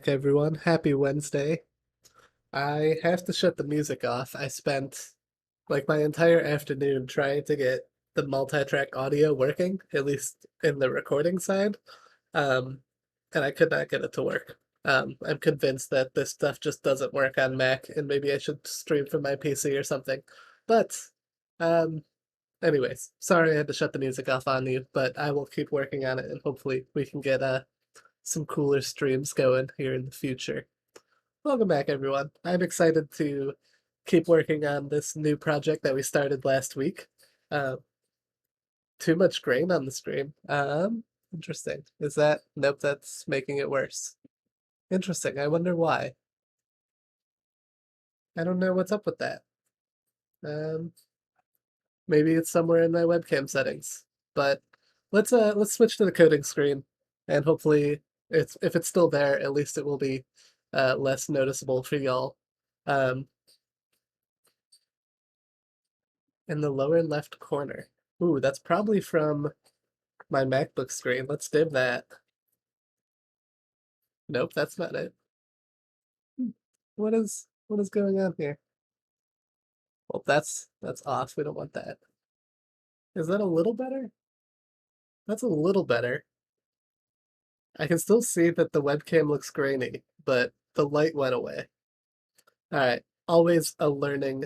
Everyone. Happy Wednesday. I have to shut the music off. I spent like my entire afternoon trying to get the multi-track audio working, at least in the recording side, um, and I could not get it to work. I'm convinced that this stuff just doesn't work on Mac, and maybe I should stream from my PC or something. But, um, anyways, sorry I had to shut the music off on you, but I will keep working on it, and hopefully we can get some cooler streams going here in the future. Welcome back, everyone. I'm excited to keep working on this new project that we started last week. Uh, too much grain on the screen. Interesting. Is that? Nope, that's making it worse. Interesting. I wonder why. I don't know what's up with that. Um, Maybe it's somewhere in my webcam settings. But let's switch to the coding screen, and hopefully, if it's still there, at least it will be less noticeable for y'all. Um, in the lower left corner. Ooh, that's probably from my MacBook screen. Let's dim that. Nope, that's not it. What is going on here? Well, that's off. We don't want that. Is that a little better? That's a little better. I can still see that the webcam looks grainy, but the light went away. All right, always a learning.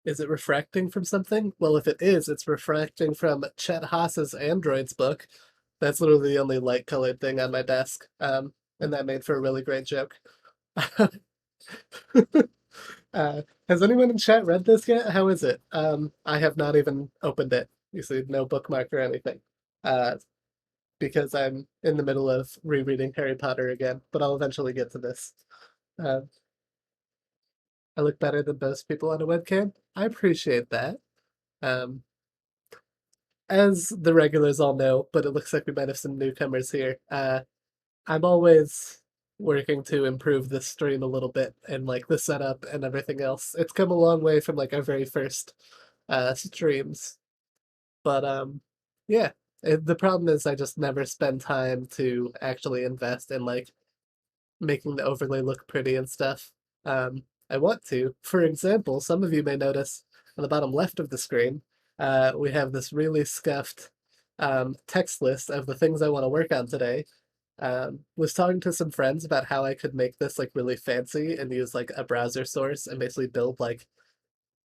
Is it refracting from something? Well, if it is, it's refracting from Chet Haas's Androids book. That's literally the only light-colored thing on my desk. And that made for a really great joke. Has anyone in chat read this yet? How is it? I have not even opened it. You see, no bookmark or anything. Uh, because I'm in the middle of rereading Harry Potter again, but I'll eventually get to this. Uh, I look better than most people on a webcam. I appreciate that. Um, as the regulars all know, but it looks like we might have some newcomers here. I'm always working to improve this stream a little bit and like the setup and everything else. It's come a long way from like our very first streams. But yeah, the problem is I just never spend time to actually invest in like making the overlay look pretty and stuff. I want to. For example, some of you may notice on the bottom left of the screen, we have this really scuffed text list of the things I want to work on today. Was talking to some friends about how I could make this like really fancy and use like a browser source and basically build like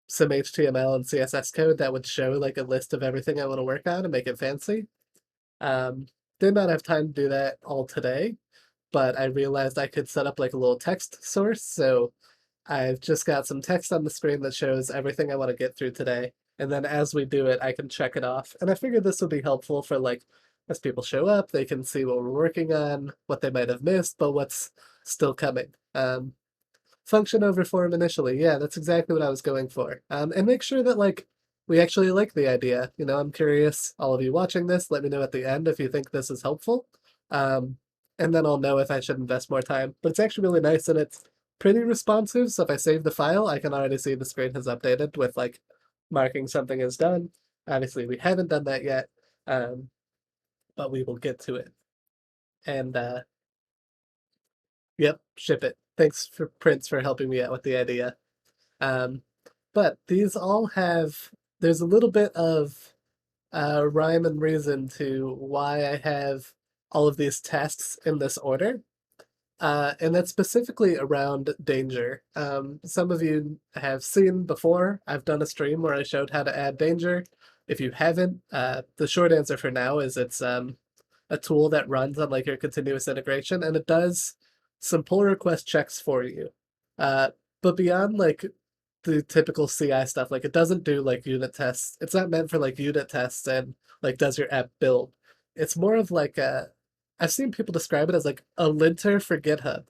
some HTML and CSS code that would show like a list of everything I want to work on and make it fancy. Um, did not have time to do that all today, but I realized I could set up like a little text source. So I've just got some text on the screen that shows everything I want to get through today. And then as we do it, I can check it off. And I figured this would be helpful for like, as people show up, they can see what we're working on, what they might have missed, but what's still coming. Function over form initially. Yeah, that's exactly what I was going for. And make sure that like we actually like the idea. You know, I'm curious, all of you watching this, let me know at the end if you think this is helpful. And then I'll know if I should invest more time. But it's actually really nice and it's pretty responsive. So if I save the file, I can already see the screen has updated with like marking something as done. Obviously, we haven't done that yet, but we will get to it. And yep, ship it. Thanks for Prince for helping me out with the idea. Um, but these all have, there's a little bit of rhyme and reason to why I have all of these tasks in this order. And that's specifically around danger. Some of you have seen before, I've done a stream where I showed how to add danger. If you haven't, the short answer for now is it's a tool that runs on like your continuous integration, and it does some pull request checks for you. But beyond like the typical CI stuff, like it doesn't do like unit tests. It's not meant for like unit tests and like does your app build. It's more of like I've seen people describe it as like a linter for GitHub.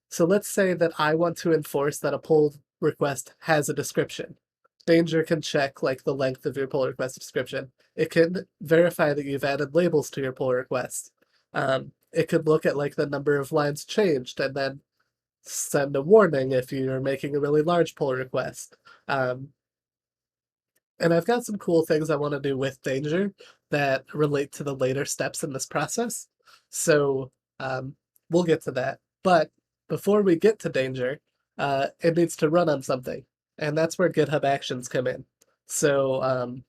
So let's say that I want to enforce that a pull request has a description. Danger can check like the length of your pull request description. It can verify that you've added labels to your pull request. It could look at like the number of lines changed and then send a warning if you're making a really large pull request. And I've got some cool things I want to do with danger that relate to the later steps in this process. So we'll get to that. But before we get to danger, it needs to run on something, and that's where GitHub Actions come in. So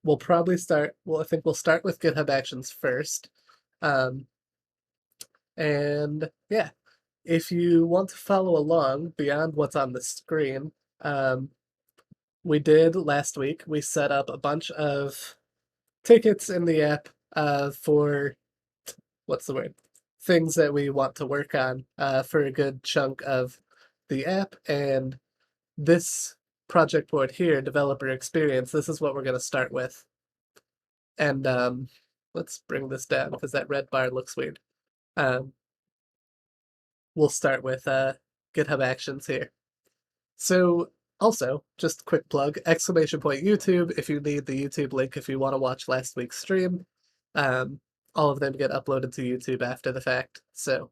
we'll probably start. Well, I think we'll start with GitHub Actions first, um, and yeah, if you want to follow along beyond what's on the screen, we did last week. We set up a bunch of tickets in the app for what's the word? Things that we want to work on for a good chunk of the app. And this project board here, developer experience, this is what we're going to start with. And let's bring this down because that red bar looks weird. Um, we'll start with GitHub Actions here. So also, just quick plug, exclamation point YouTube if you need the YouTube link if you want to watch last week's stream. All of them get uploaded to YouTube after the fact, so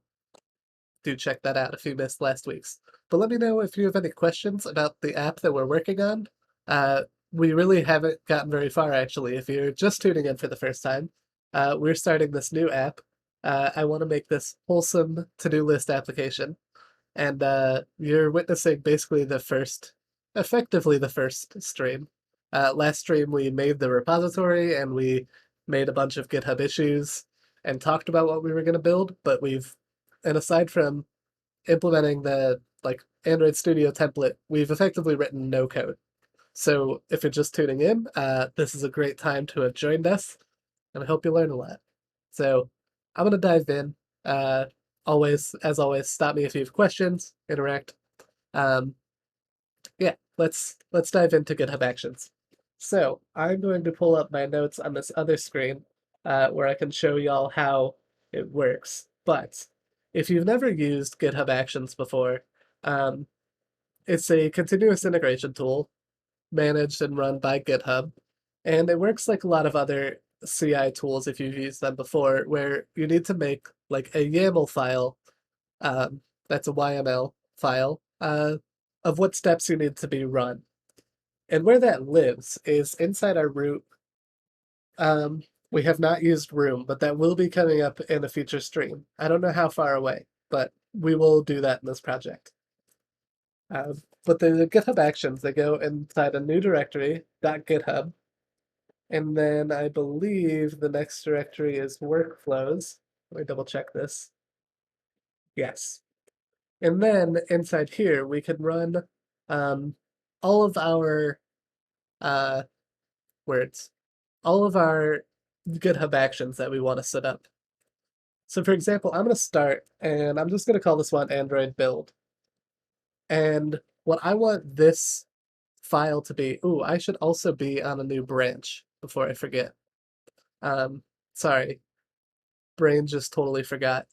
do check that out if you missed last week's. But let me know if you have any questions about the app that we're working on. We really haven't gotten very far, actually. If you're just tuning in for the first time, we're starting this new app. I want to make this wholesome to-do list application. And you're witnessing basically effectively the first stream. Last stream we made the repository and we made a bunch of GitHub issues and talked about what we were going to build, but and aside from implementing the Android Studio template, we've effectively written no code. So if you're just tuning in, this is a great time to have joined us, and I hope you learn a lot. So I'm going to dive in. As always, stop me if you have questions, interact. Yeah, let's dive into GitHub Actions. So I'm going to pull up my notes on this other screen where I can show y'all how it works. But if you've never used GitHub Actions before, it's a continuous integration tool managed and run by GitHub. And it works like a lot of other CI tools if you've used them before, where you need to make like a YAML file, that's a YML file, of what steps you need to be run. And where that lives is inside our root. We have not used room, but that will be coming up in a future stream. I don't know how far away, but we will do that in this project. But the GitHub Actions, they go inside a new directory, .github, and then I believe the next directory is workflows. Let me double check this. Yes. And then inside here, we can run all of our words, all of our GitHub Actions that we want to set up. So for example, I'm going to start, and I'm just going to call this one Android build. And what I want this file to be, I should also be on a new branch before I forget. Sorry, brain just totally forgot.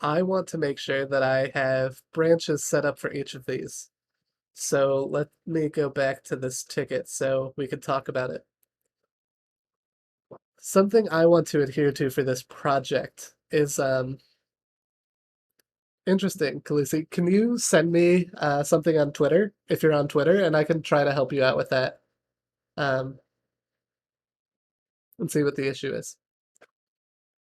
I want to make sure that I have branches set up for each of these. So let me go back to this ticket so we can talk about it. Something I want to adhere to for this project is interesting. Khaleesi, can you send me something on Twitter if you're on Twitter, and I can try to help you out with that um, and see what the issue is.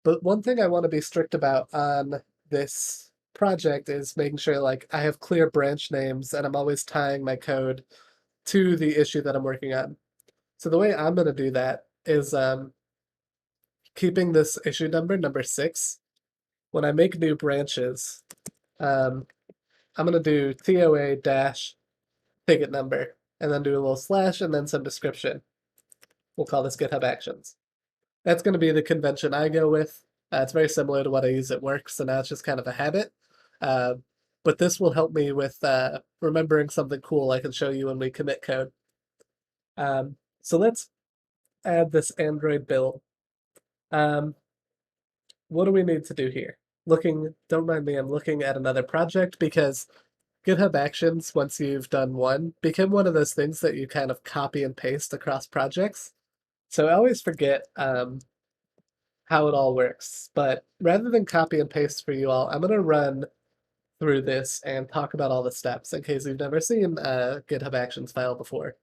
But one thing I want to be strict about on this project is making sure like I have clear branch names and I'm always tying my code to the issue that I'm working on. So the way I'm going to do that is keeping this issue number 6. When I make new branches, I'm going to do TOA dash ticket number and then do a little slash and then some description. We'll call this GitHub Actions. That's going to be the convention I go with. It's very similar to what I use at work, so now it's just kind of a habit. But this will help me with remembering something cool I can show you when we commit code. So let's add this Android build. What do we need to do here? Don't mind me, I'm looking at another project because GitHub Actions, once you've done one, become one of those things that you kind of copy and paste across projects. So I always forget how it all works. But rather than copy and paste for you all, I'm going to run through this and talk about all the steps in case you've never seen a GitHub Actions file before.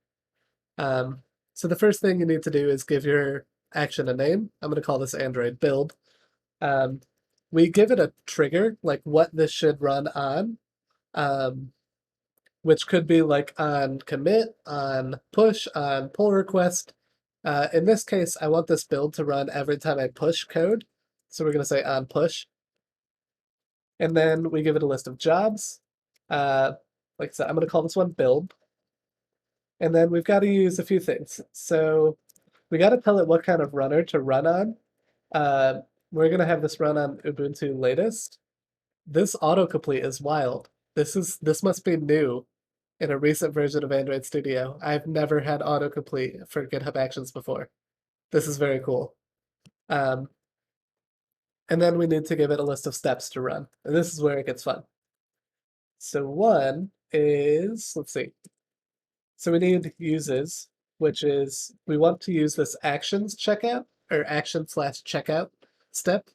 So the first thing you need to do is give your action a name. I'm going to call this Android build. we give it a trigger, like what this should run on, um, which could be like on commit, on push, on pull request. In this case, I want this build to run every time I push code. So we're going to say on push. And then we give it a list of jobs. Like I said, I'm going to call this one build. And then we've got to use a few things. So we got to tell it what kind of runner to run on. Uh, we're going to have this run on Ubuntu latest. This autocomplete is wild. This must be new in a recent version of Android Studio. I've never had autocomplete for GitHub Actions before. This is very cool. And then we need to give it a list of steps to run. And this is where it gets fun. So one is, let's see. So we need uses, which is, we want to use this actions checkout or action/checkout step,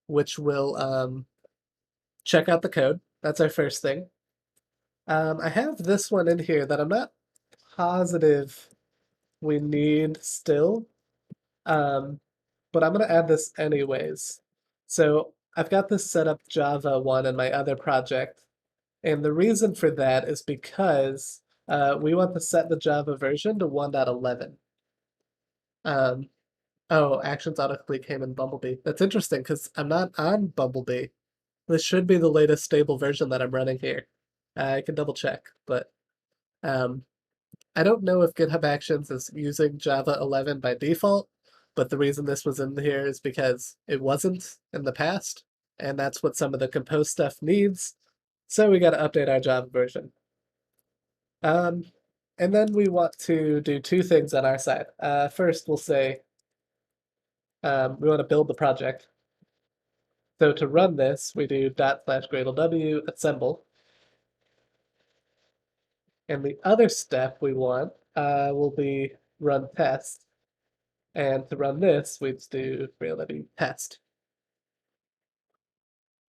which will check out the code. That's our first thing. I have this one in here that I'm not positive we need still, but I'm going to add this anyways. So I've got this set up Java 1 in my other project, and the reason for that is because we want to set the Java version to 1.11. Oh, Actions autocomplete came in Bumblebee. That's interesting because I'm not on Bumblebee. This should be the latest stable version that I'm running here. I can double check, but um, I don't know if GitHub Actions is using Java 11 by default, but the reason this was in here is because it wasn't in the past, and that's what some of the compose stuff needs. So we got to update our Java version. And then we want to do two things on our side. First, we'll say we want to build the project. So to run this, we do /gradlew assemble. And the other step we want will be run test. And to run this, we just do gradlew test.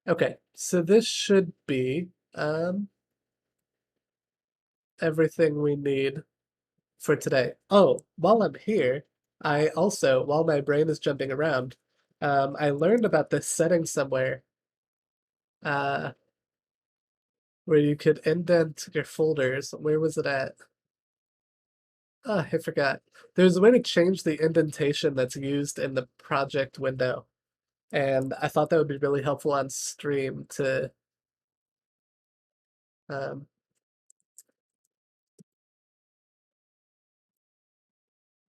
Okay, so this should be everything we need for today. Oh, while I'm here, I also, while my brain is jumping around, I learned about this setting somewhere uh, where you could indent your folders. Where was it at? Oh, I forgot. There's a way to change the indentation that's used in the project window. And I thought that would be really helpful on stream to um,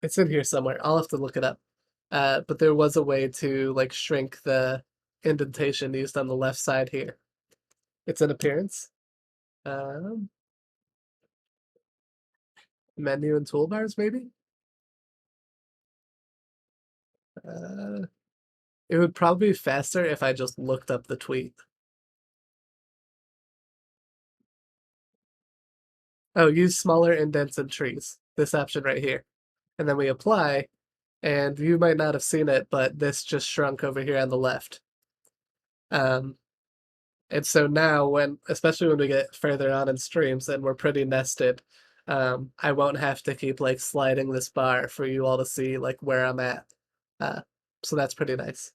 it's in here somewhere. I'll have to look it up. But there was a way to like shrink the indentation used on the left side here. It's an appearance. Um, Menu and toolbars, maybe? Uh, it would probably be faster if I just looked up the tweet. Oh, use smaller indents and trees. This option right here. And then we apply, and you might not have seen it, but this just shrunk over here on the left. Um, and so now when, especially when we get further on in streams and we're pretty nested, I won't have to keep like sliding this bar for you all to see like where I'm at. So that's pretty nice.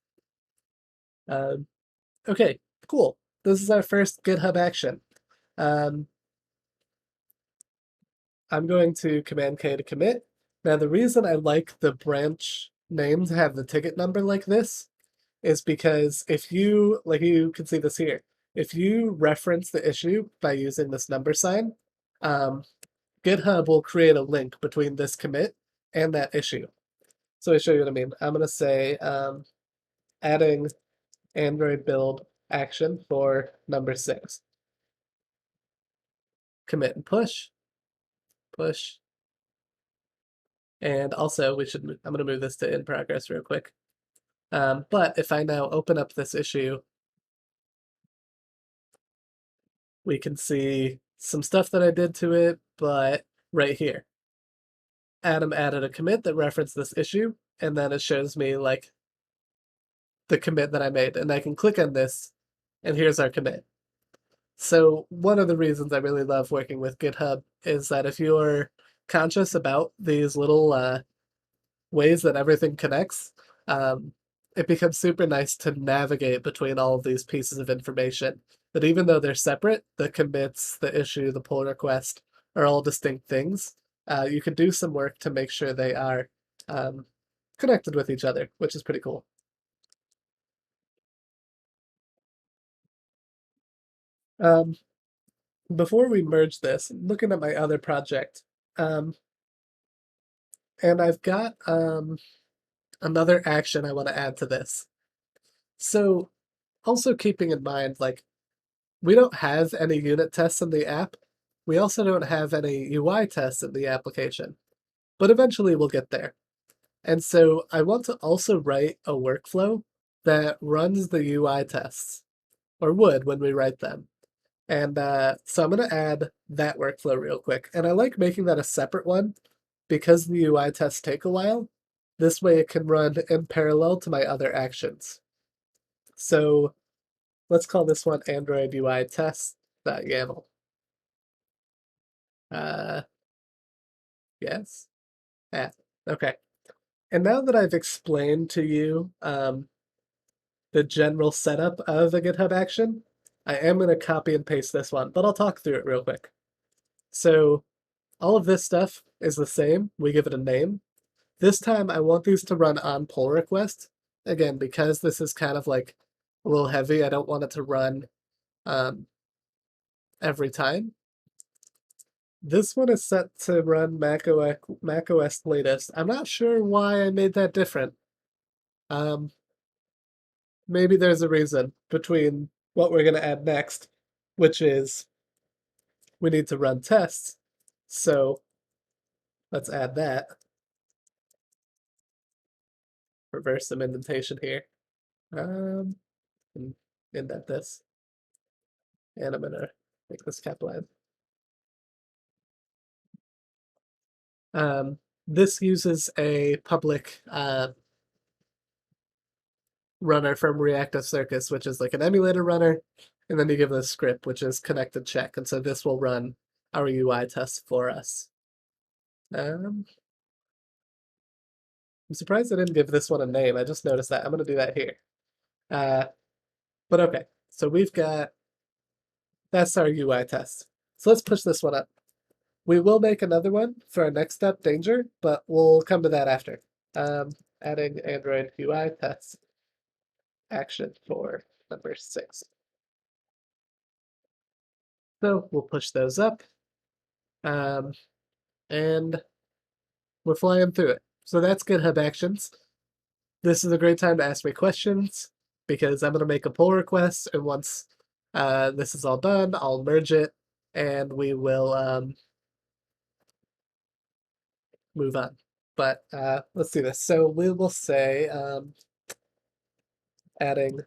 Okay, cool. This is our first GitHub action. I'm going to Command K to commit. Now the reason I like the branch name to have the ticket number like this is because if you, like you can see this here, if you reference the issue by using this number sign, GitHub will create a link between this commit and that issue. So I show you what I mean. I'm going to say adding Android build action for number 6. Commit and push, push. And also I'm going to move this to in progress real quick. But if I now open up this issue, we can see some stuff that I did to it, but right here. Adam added a commit that referenced this issue, and then it shows me like the commit that I made, and I can click on this, and here's our commit. So one of the reasons I really love working with GitHub is that if you're conscious about these little ways that everything connects, it becomes super nice to navigate between all of these pieces of information. That even though they're separate, the commits, the issue, the pull request are all distinct things. You can do some work to make sure they are um, connected with each other, which is pretty cool. Um, Before we merge this, I'm looking at my other project, um, and I've got another action I want to add to this. So, also keeping in mind, like, we don't have any unit tests in the app. We also don't have any UI tests in the application, but eventually we'll get there. And so I want to also write a workflow that runs the UI tests, or would when we write them. And so I'm going to add that workflow real quick. And I like making that a separate one because the UI tests take a while. This way it can run in parallel to my other actions. So let's call this one Android UI test.yaml. Uh, yes. Okay. And now that I've explained to you the general setup of a GitHub action, I am going to copy and paste this one, but I'll talk through it real quick. So all of this stuff is the same. We give it a name. This time I want these to run on pull request. Again, because this is kind of like a little heavy, I don't want it to run every time. This one is set to run macOS latest. I'm not sure why I made that different. Maybe there's a reason between what we're going to add next, which is we need to run tests. So let's add that. Reverse some indentation here. And indent this. And I'm going to make this capitalized. This uses a public runner from Reactive Circus, which is like an emulator runner, and then you give it a script, which is connected check, and so this will run our UI tests for us. I'm surprised I didn't give this one a name. I just noticed that. I'm going to do that here. But okay, so we've got, that's our UI test. So let's push this one up. We will make another one for our next step, danger, but we'll come to that after. Adding Android UI test action for number 6. So we'll push those up, and we're flying through it. So that's GitHub Actions. This is a great time to ask me questions because I'm going to make a pull request, and once this is all done, I'll merge it, and we will move on. But let's do this. So we will say adding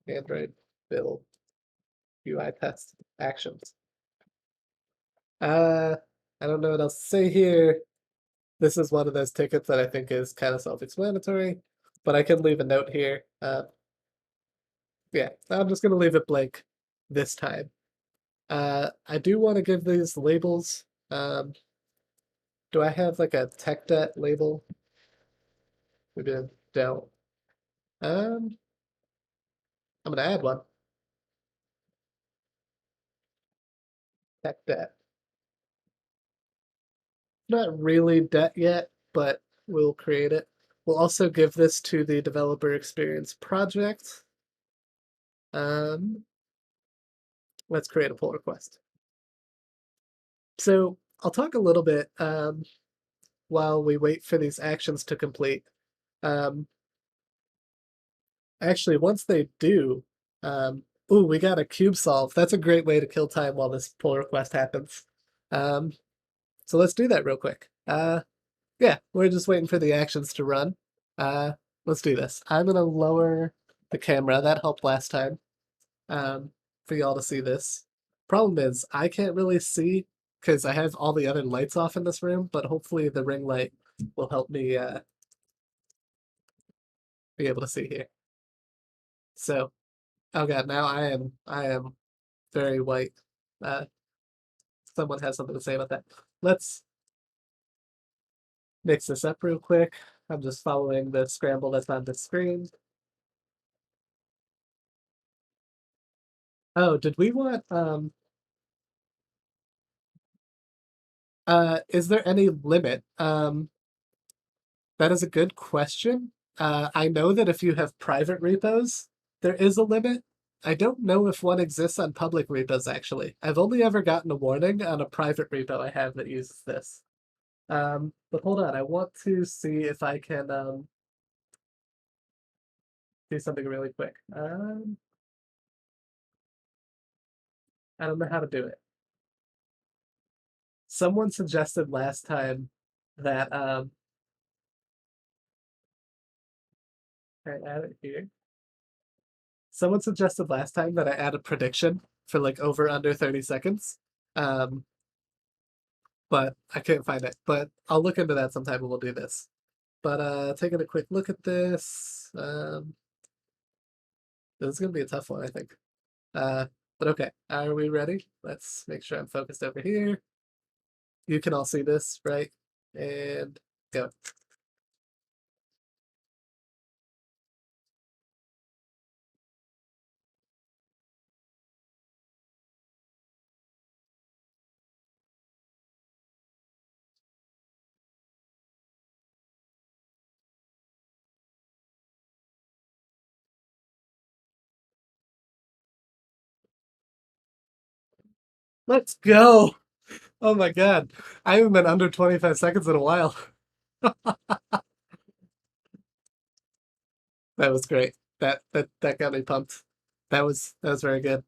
Android build UI test actions. I don't know what else to say here. This is one of those tickets that I think is kind of self-explanatory, but I can leave a note here. Yeah, I'm just going to leave it blank this time. I do want to give these labels. Do I have like a tech debt label? Maybe I don't. I'm going to add one. Tech debt. Not really debt yet, but we'll create it. We'll also give this to the developer experience project. Let's create a pull request. So I'll talk a little bit while we wait for these actions to complete. Actually, once they do, ooh, we got a cube solve. That's a great way to kill time while this pull request happens. So let's do that real quick. Yeah, we're just waiting for the actions to run. Let's do this. I'm gonna lower the camera. That helped last time for y'all to see this. Problem is, I can't really see because I have all the other lights off in this room, but hopefully the ring light will help me be able to see here. So, oh god, now I am very white. Someone has something to say about that. Let's mix this up real quick. I'm just following the scramble that's on the screen. Oh, did we want is there any limit? That is a good question. I know that if you have private repos, there is a limit. I don't know if one exists on public repos, actually. I've only ever gotten a warning on a private repo I have that uses this. But hold on, I want to see if I can do something really quick. I don't know how to do it. Someone suggested last time that I add it here. Someone suggested last time that I add a prediction for like over under 30 seconds. Um, but I can't find it. But I'll look into that sometime and we'll do this. But taking a quick look at this. This is gonna be a tough one, I think. But okay, are we ready? Let's make sure I'm focused over here. You can all see this, right? And go. Let's go. Oh my god. I haven't been under 25 seconds in a while. That was great. That got me pumped. That was very good.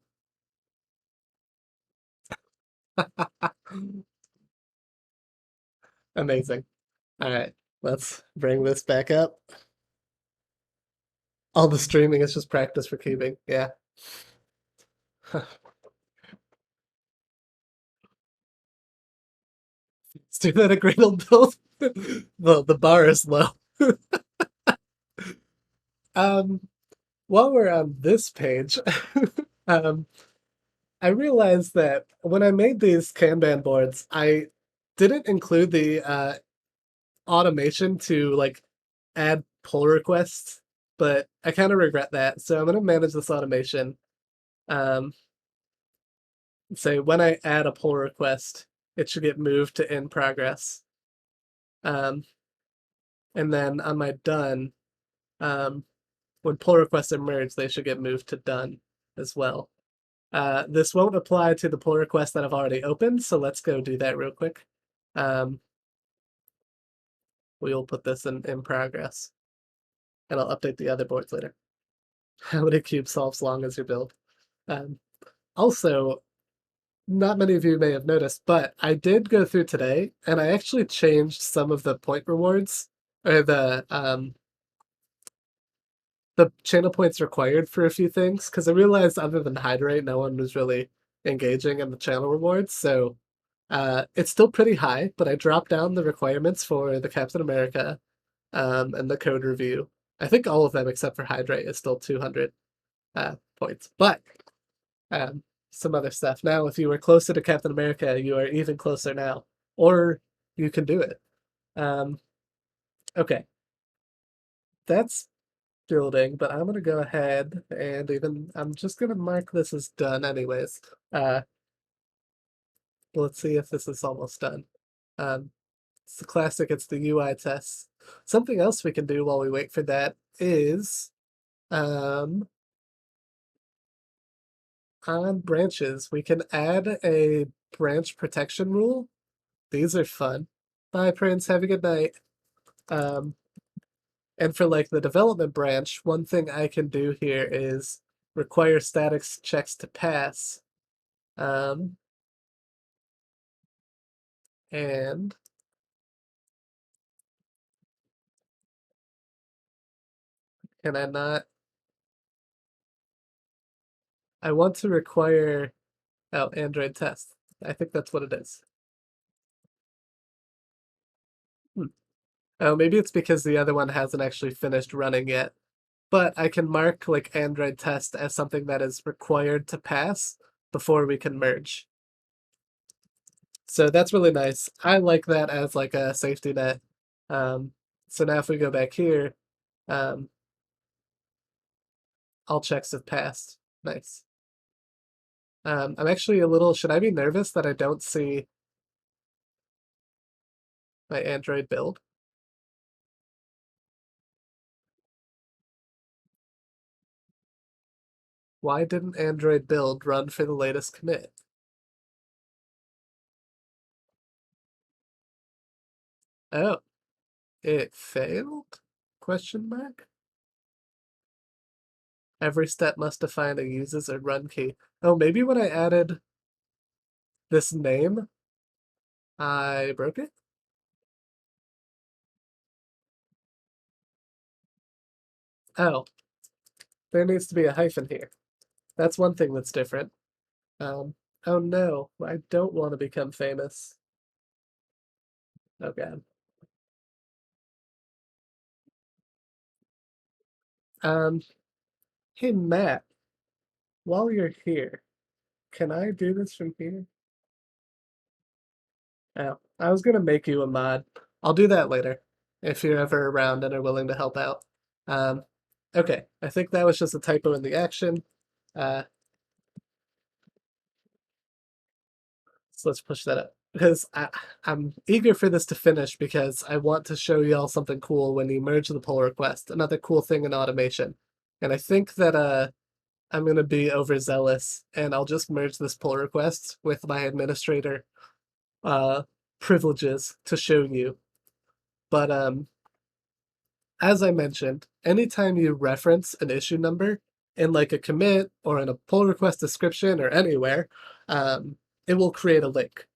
Amazing. All right, let's bring this back up. All the streaming is just practice for keeping. Yeah. Let's do that at Gradle build. The bar is low. Um, while we're on this page, um, I realized that when I made these Kanban boards, I didn't include the automation to like add pull requests, but I kind of regret that. So I'm going to manage this automation. Say when I add a pull request, it should get moved to in progress. Um, and then on my done, um, when pull requests emerge, they should get moved to done as well. This won't apply to the pull request that I've already opened, so let's go do that real quick. We'll put this in progress, and I'll update the other boards later. How many cube solves long as your build? Um, Also, not many of you may have noticed, but I did go through today, and I actually changed some of the point rewards, or the channel points required for a few things, because I realized other than Hydrate, no one was really engaging in the channel rewards, so it's still pretty high, but I dropped down the requirements for the Captain America and the code review. I think all of them except for Hydrate is still 200 points, but some other stuff. Now, if you were closer to Captain America, you are even closer now, or you can do it. Okay, that's building, but I'm gonna go ahead and I'm just gonna mark this as done anyways. Let's see if this is almost done. It's the classic, it's the UI test. Something else we can do while we wait for that is on branches, we can add a branch protection rule. These are fun. Bye, Prince. Have a good night. Um, and for like the development branch, one thing I can do here is require static checks to pass. Um, and can I not? I want to require, oh, Android test. I think that's what it is. Hmm. Oh, maybe it's because the other one hasn't actually finished running yet. But I can mark like Android test as something that is required to pass before we can merge. So that's really nice. I like that as like a safety net. So now if we go back here, um, all checks have passed. Nice. I'm actually a little, should I be nervous that I don't see my Android build? Why didn't Android build run for the latest commit? Oh, it failed? Question mark? Every step must define a uses or run key. Oh, maybe when I added this name, I broke it? Oh, there needs to be a hyphen here. That's one thing that's different. Um, oh no, I don't want to become famous. Oh god. Um, hey Matt, while you're here, can I do this from here? Oh, I was gonna make you a mod. I'll do that later, if you're ever around and are willing to help out. Um, okay, I think that was just a typo in the action. Uh, so let's push that up. Because I'm eager for this to finish because I want to show y'all something cool when you merge the pull request, another cool thing in automation. And I think that I'm gonna be overzealous and I'll just merge this pull request with my administrator uh privileges to show you. But as I mentioned, anytime you reference an issue number in like a commit or in a pull request description or anywhere, it will create a link.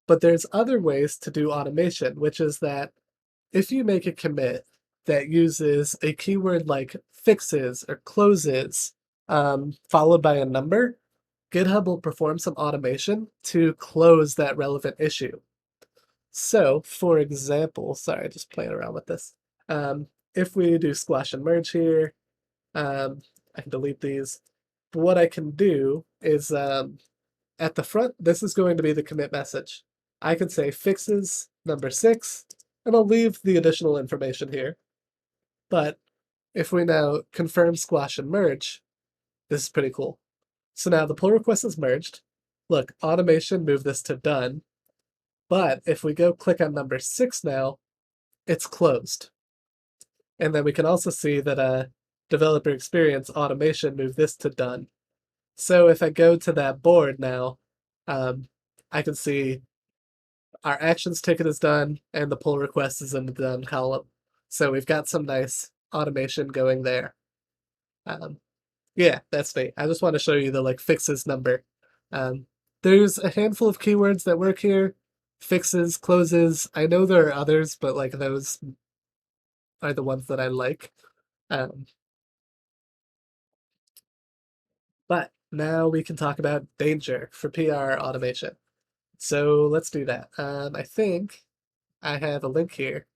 But there's other ways to do automation, which is that if you make a commit that uses a keyword like fixes or closes, followed by a number, GitHub will perform some automation to close that relevant issue. So, for example, sorry, just playing around with this. If we do squash and merge here, I can delete these. But what I can do is at the front, this is going to be the commit message. I can say fixes number 6, and I'll leave the additional information here. But if we now confirm squash and merge, this is pretty cool. So now the pull request is merged. Look, automation moved this to done. But if we go click on number 6 now, it's closed. And then we can also see that developer experience automation moved this to done. So if I go to that board now, I can see our actions ticket is done and the pull request is in the done column. So we've got some nice automation going there. Um, yeah, that's neat. I just want to show you the like fixes number. Um, there's a handful of keywords that work here. Fixes, closes. I know there are others, but like those are the ones that I like. Um, but now we can talk about danger for PR automation. So let's do that. I think I have a link here.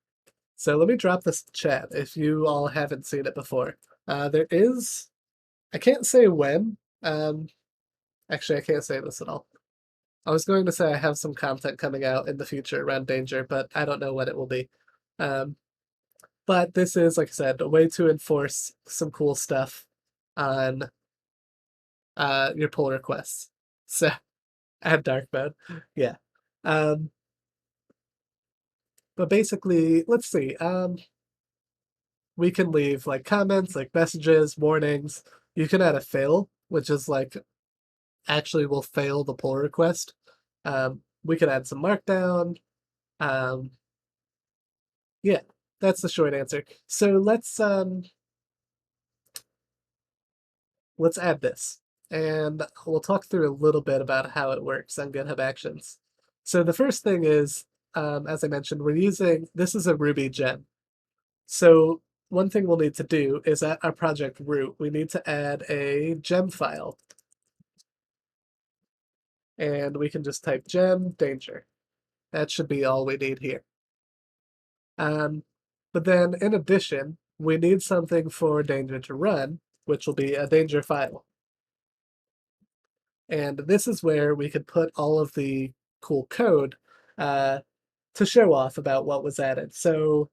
So let me drop this chat if you all haven't seen it before. There is, I can't say when. Actually, I can't say this at all. I was going to say I have some content coming out in the future around danger, but I don't know when it will be. Um, but this is, like I said, a way to enforce some cool stuff on your pull requests. So add dark mode, yeah. Um, but basically, let's see. We can leave like comments, like messages, warnings. You can add a fail, which is like actually will fail the pull request. We can add some markdown. Um, yeah, that's the short answer. So let's add this, and we'll talk through a little bit about how it works on GitHub Actions. So the first thing is, as I mentioned, we're using this is a Ruby gem. So one thing we'll need to do is at our project root, we need to add a gem file. And we can just type gem danger. That should be all we need here. But then in addition, we need something for danger to run, which will be a danger file. And this is where we could put all of the cool code to show off about what was added. So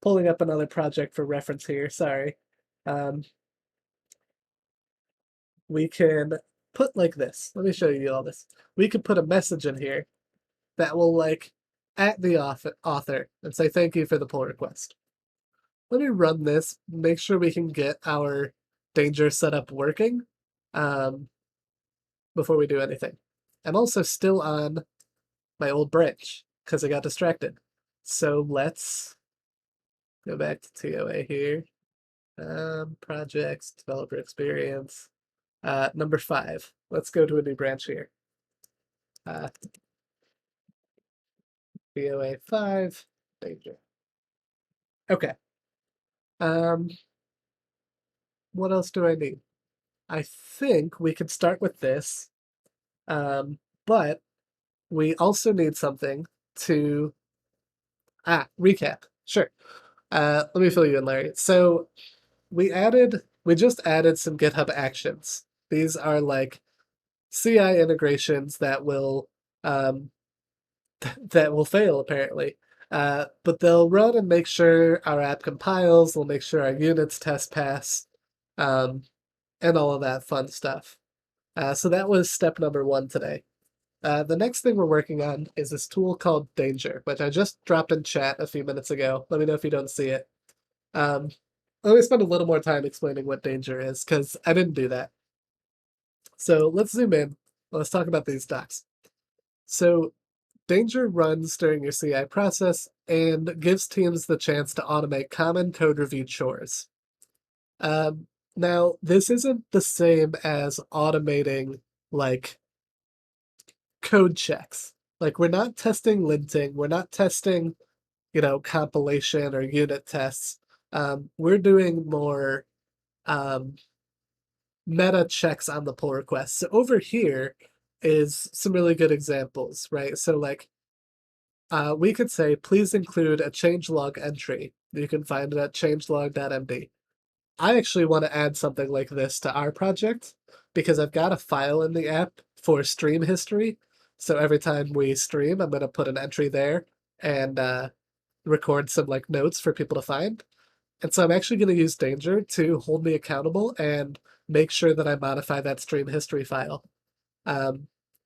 pulling up another project for reference here. Sorry. Um, we can put like this. Let me show you all this. We could put a message in here that will like at the author and say thank you for the pull request. Let me run this, make sure we can get our danger setup working before we do anything. I'm also still on my old branch because I got distracted. So let's go back to TOA here. Projects, developer experience. Number 5. Let's go to a new branch here. TOA 5, danger. Okay. What else do I need? I think we could start with this, but we also need something to recap. Sure. Let me fill you in, Larry. So we just added some GitHub Actions. These are like CI integrations that will that will fail apparently. But they'll run and make sure our app compiles. They'll make sure our units test pass, and all of that fun stuff. So that was step number 1 today. The next thing we're working on is this tool called Danger, which I just dropped in chat a few minutes ago. Let me know if you don't see it. Let me spend a little more time explaining what Danger is, because I didn't do that. So let's zoom in. Let's talk about these docs. So Danger runs during your CI process and gives teams the chance to automate common code review chores. Now, this isn't the same as automating, like, code checks. Like, we're not testing linting, we're not testing, compilation or unit tests. We're doing more meta checks on the pull request. So over here is some really good examples, right? So like we could say, please include a changelog entry. You can find it at changelog.md. I actually want to add something like this to our project because I've got a file in the app for stream history. So every time we stream, I'm going to put an entry there and record some like notes for people to find. And so I'm actually going to use Danger to hold me accountable and make sure that I modify that stream history file.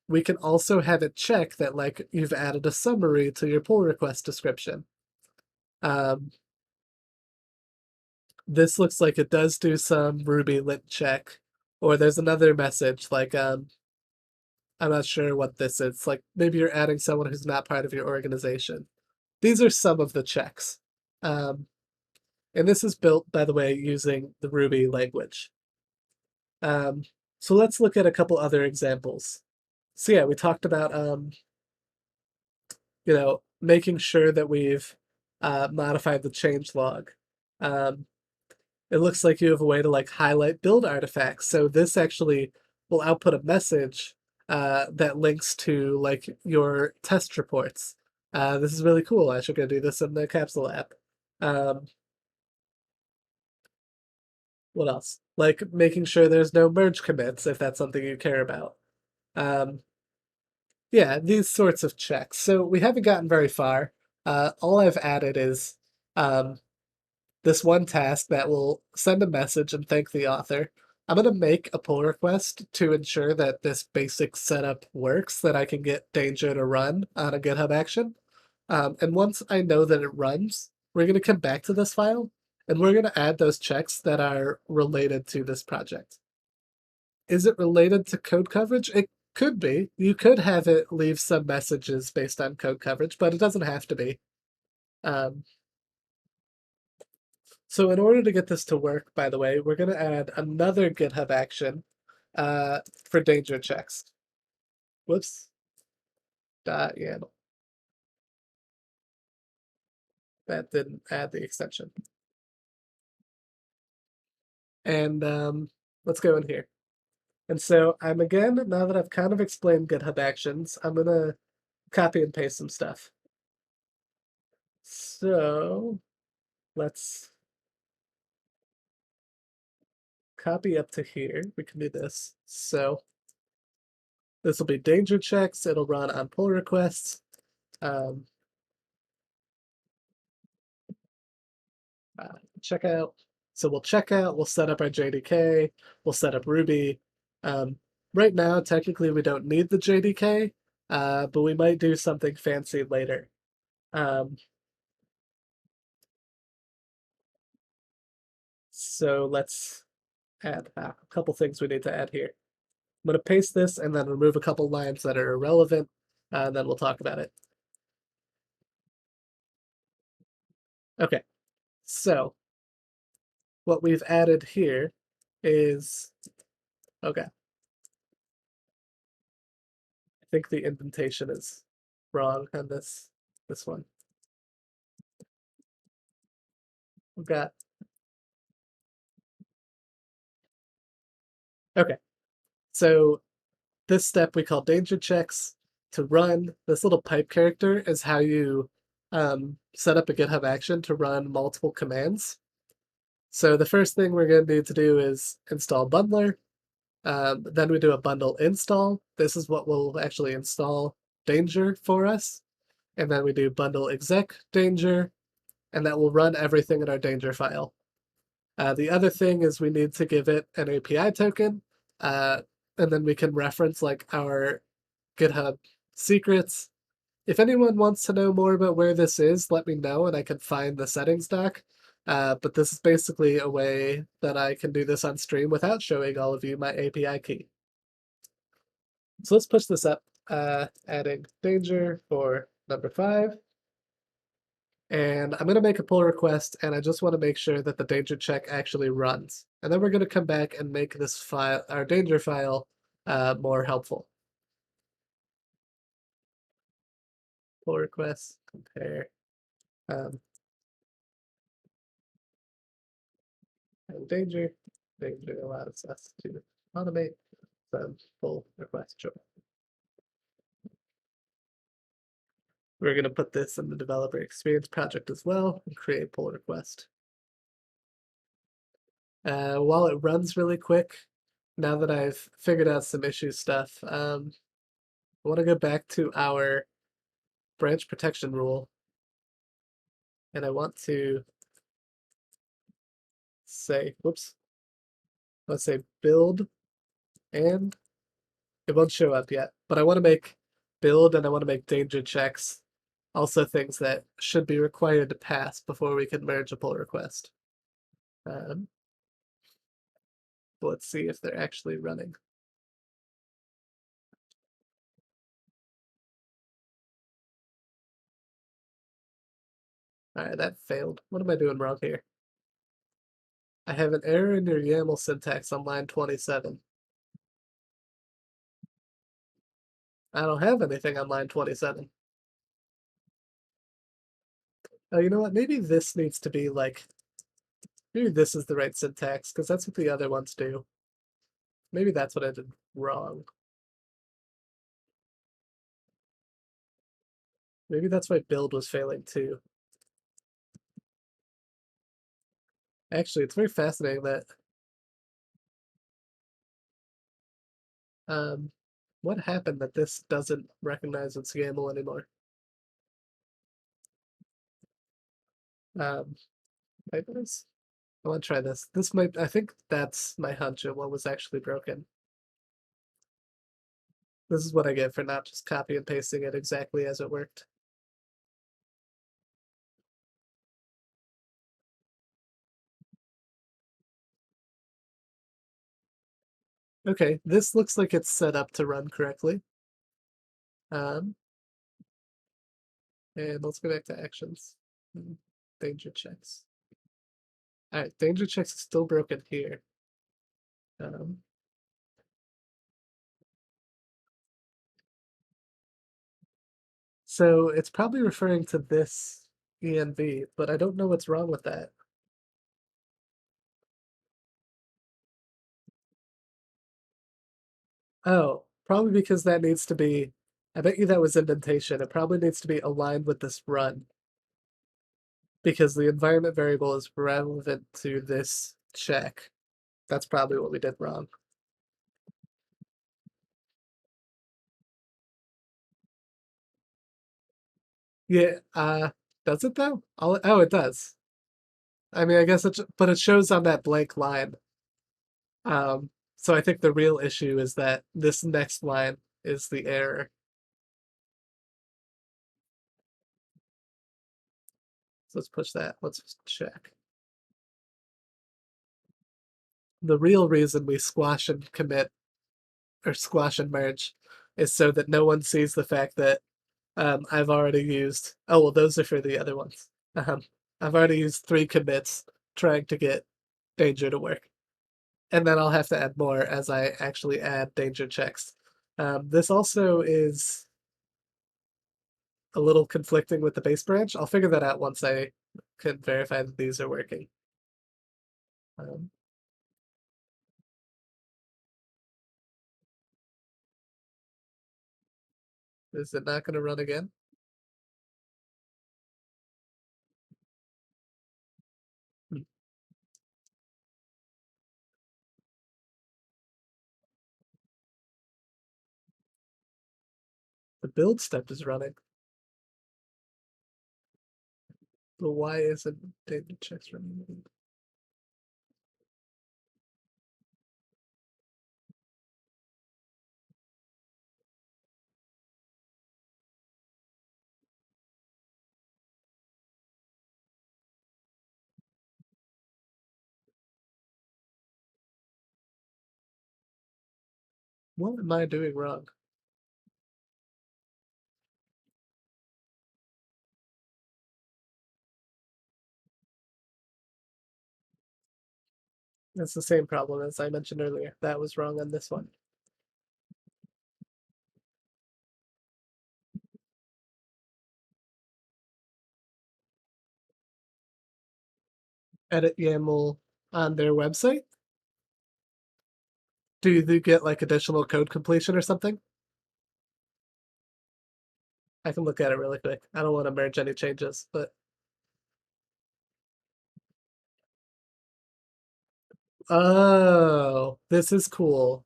We can also have it check that like you've added a summary to your pull request description. This looks like it does do some Ruby lint check, or there's another message like I'm not sure what this is. Like maybe you're adding someone who's not part of your organization. These are some of the checks. And this is built, by the way, using the Ruby language. So let's look at a couple other examples. So yeah, we talked about making sure that we've modified the changelog. It looks like you have a way to like highlight build artifacts. So this actually will output a message that links to like your test reports. This is really cool. I should go do this in the Capsule app. What else? Like making sure there's no merge commits if that's something you care about. Yeah, these sorts of checks. So we haven't gotten very far. All I've added is this one task that will send a message and thank the author. I'm going to make a pull request to ensure that this basic setup works, that I can get Danger to run on a GitHub action. And once I know that it runs, we're going to come back to this file and we're going to add those checks that are related to this project. Is it related to code coverage? It could be. You could have it leave some messages based on code coverage, but it doesn't have to be. So in order to get this to work, by the way, we're going to add another GitHub action for danger checks. Whoops. .yaml. That didn't add the extension. And let's go in here. And so I'm again, now that I've kind of explained GitHub Actions, I'm going to copy and paste some stuff. So let's copy up to here. We can do this. So this will be danger checks. It'll run on pull requests. checkout. So we'll check out, we'll set up our JDK, we'll set up Ruby. Um, right now, technically, we don't need the JDK, but we might do something fancy later. Um, so let's add a couple things we need to add here. I'm going to paste this and then remove a couple lines that are irrelevant, and then we'll talk about it. Okay, so what we've added here is, okay, I think the indentation is wrong on this one. We've got, okay, so this step we call danger checks. To run, this little pipe character is how you set up a GitHub action to run multiple commands. So the first thing we're going to need to do is install bundler. Then we do a bundle install. This is what will actually install danger for us. And then we do bundle exec danger, and that will run everything in our danger file. The other thing is we need to give it an API token, and then we can reference like our GitHub secrets. If anyone wants to know more about where this is, let me know and I can find the settings doc. But this is basically a way that I can do this on stream without showing all of you my API key. So let's push this up, adding danger for number 5. And I'm going to make a pull request, and I just want to make sure that the danger check actually runs. And then we're going to come back and make this file, our danger file, more helpful. Pull request, compare, and danger. Danger allows us to automate some pull request join. We're going to put this in the developer experience project as well and create pull request. While it runs really quick, now that I've figured out some issue stuff, I want to go back to our branch protection rule, and I want to say, whoops, let's say build, and it won't show up yet, but I want to make build and I want to make danger checks also things that should be required to pass before we can merge a pull request. Let's see if they're actually running. All right, that failed. What am I doing wrong here? I have an error in your YAML syntax on line 27. I don't have anything on line 27. Oh, you know what? Maybe this needs to be like, maybe this is the right syntax, because that's what the other ones do. Maybe that's what I did wrong. Maybe that's why build was failing too. Actually, it's very fascinating that what happened that this doesn't recognize its YAML anymore. Typos? I want to try this. This might, I think that's my hunch of what was actually broken. This is what I get for not just copy and pasting it exactly as it worked. Okay, this looks like it's set up to run correctly. And let's go back to actions. Danger checks. All right, danger checks is still broken here. So it's probably referring to this ENV, but I don't know what's wrong with that. Oh, probably because that needs to be, I bet you that was indentation. It probably needs to be aligned with this run because the environment variable is relevant to this check. That's probably what we did wrong. Yeah, does it though? Oh, it does. I mean, I guess but it shows on that blank line. So I think the real issue is that this next line is the error. So let's push that. Let's check. The real reason we squash and commit or squash and merge is so that no one sees the fact that I've already used. Oh well, those are for the other ones. I've already used 3 commits trying to get danger to work, and then I'll have to add more as I actually add danger checks. This also is a little conflicting with the base branch. I'll figure that out once I can verify that these are working. Um, is it not going to run again? Hmm. The build step is running, but why isn't danger checks running? What am I doing wrong? That's the same problem as I mentioned earlier. That was wrong on this one. Edit YAML on their website? Do you get like additional code completion or something? I can look at it really quick. I don't want to merge any changes, but oh, this is cool.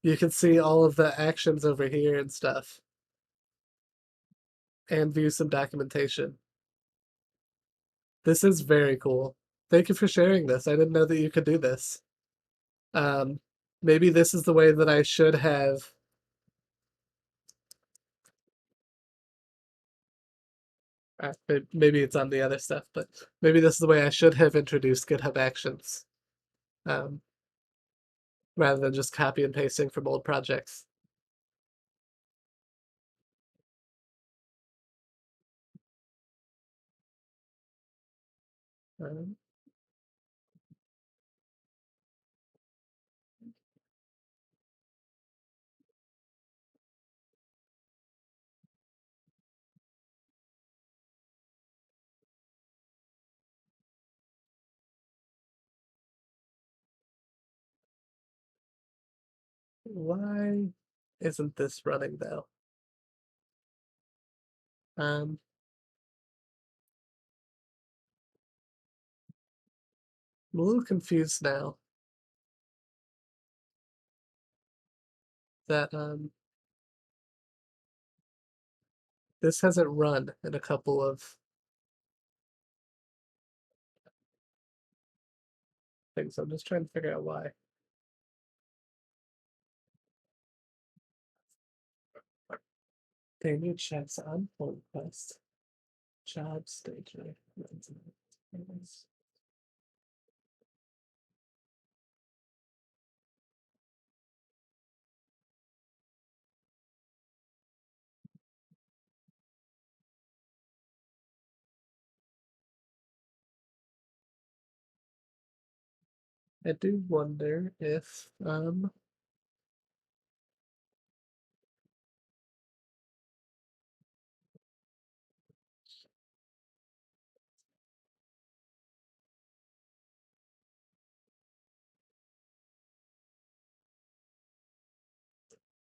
You can see all of the actions over here and stuff, and view some documentation. This is very cool. Thank you for sharing this. I didn't know that you could do this. Um, maybe this is the way that I should have. Maybe it's on the other stuff, but maybe this is the way I should have introduced GitHub Actions, um, rather than just copy and pasting from old projects. Um, why isn't this running though? Um, I'm a little confused now that this hasn't run in a couple of things. I'm just trying to figure out why. Daily checks on pull request. Job stager. I do wonder if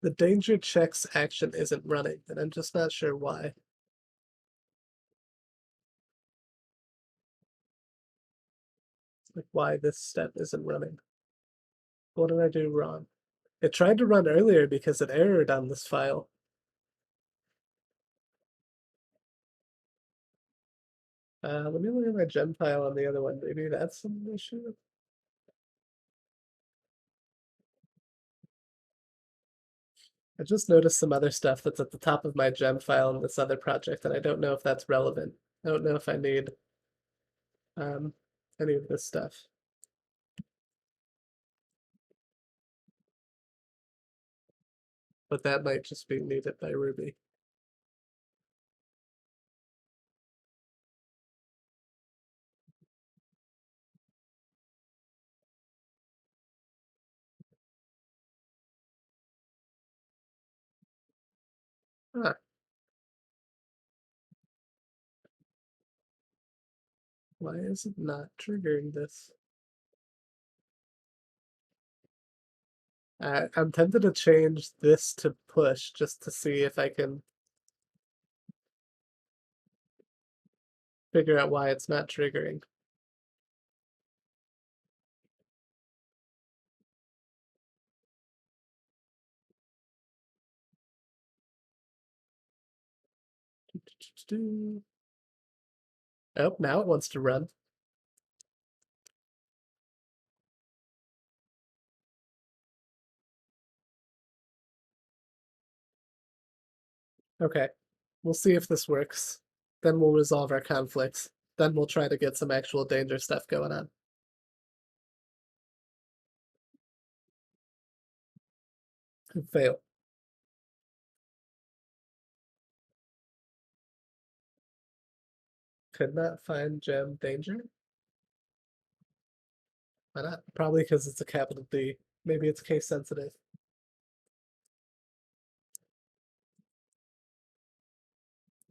the danger checks action isn't running, and I'm just not sure why. Like why this step isn't running. What did I do wrong? It tried to run earlier because it errored on this file. Let me look at my gem file on the other one. Maybe that's some issue. I just noticed some other stuff that's at the top of my gem file in this other project, and I don't know if that's relevant. I don't know if I need um, any of this stuff. But that might just be needed by Ruby. Ah, why is it not triggering this? I'm tempted to change this to push just to see if I can figure out why it's not triggering. Oh, now it wants to run. Okay, we'll see if this works. Then we'll resolve our conflicts. Then we'll try to get some actual danger stuff going on. Fail. Could not find gem danger. Why not? Probably because it's a capital D. Maybe it's case sensitive.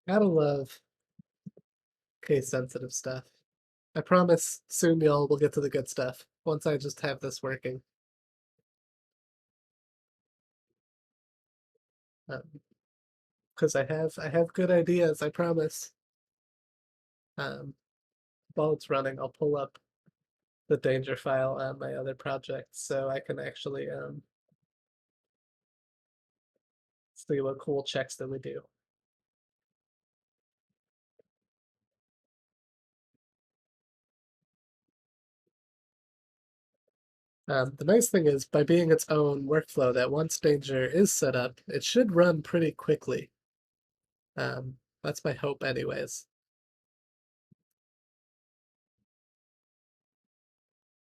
Gotta love case sensitive stuff. I promise soon y'all will get to the good stuff once I just have this working. Because I have good ideas, I promise. Um, while it's running, I'll pull up the danger file on my other project so I can actually see what cool checks that we do. The nice thing is, by being its own workflow, that once danger is set up, it should run pretty quickly. That's my hope, anyways.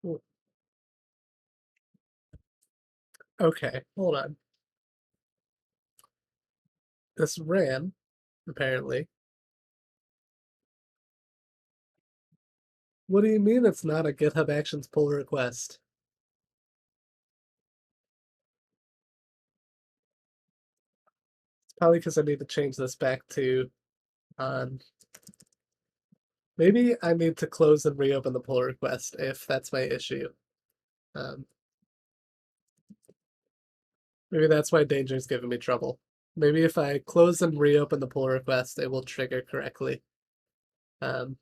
Ooh. Okay, hold on. This ran, apparently. What do you mean it's not a GitHub Actions pull request? It's probably because I need to change this back to on. Maybe I need to close and reopen the pull request if that's my issue. Um, maybe that's why Danger's giving me trouble. Maybe if I close and reopen the pull request, it will trigger correctly. Um,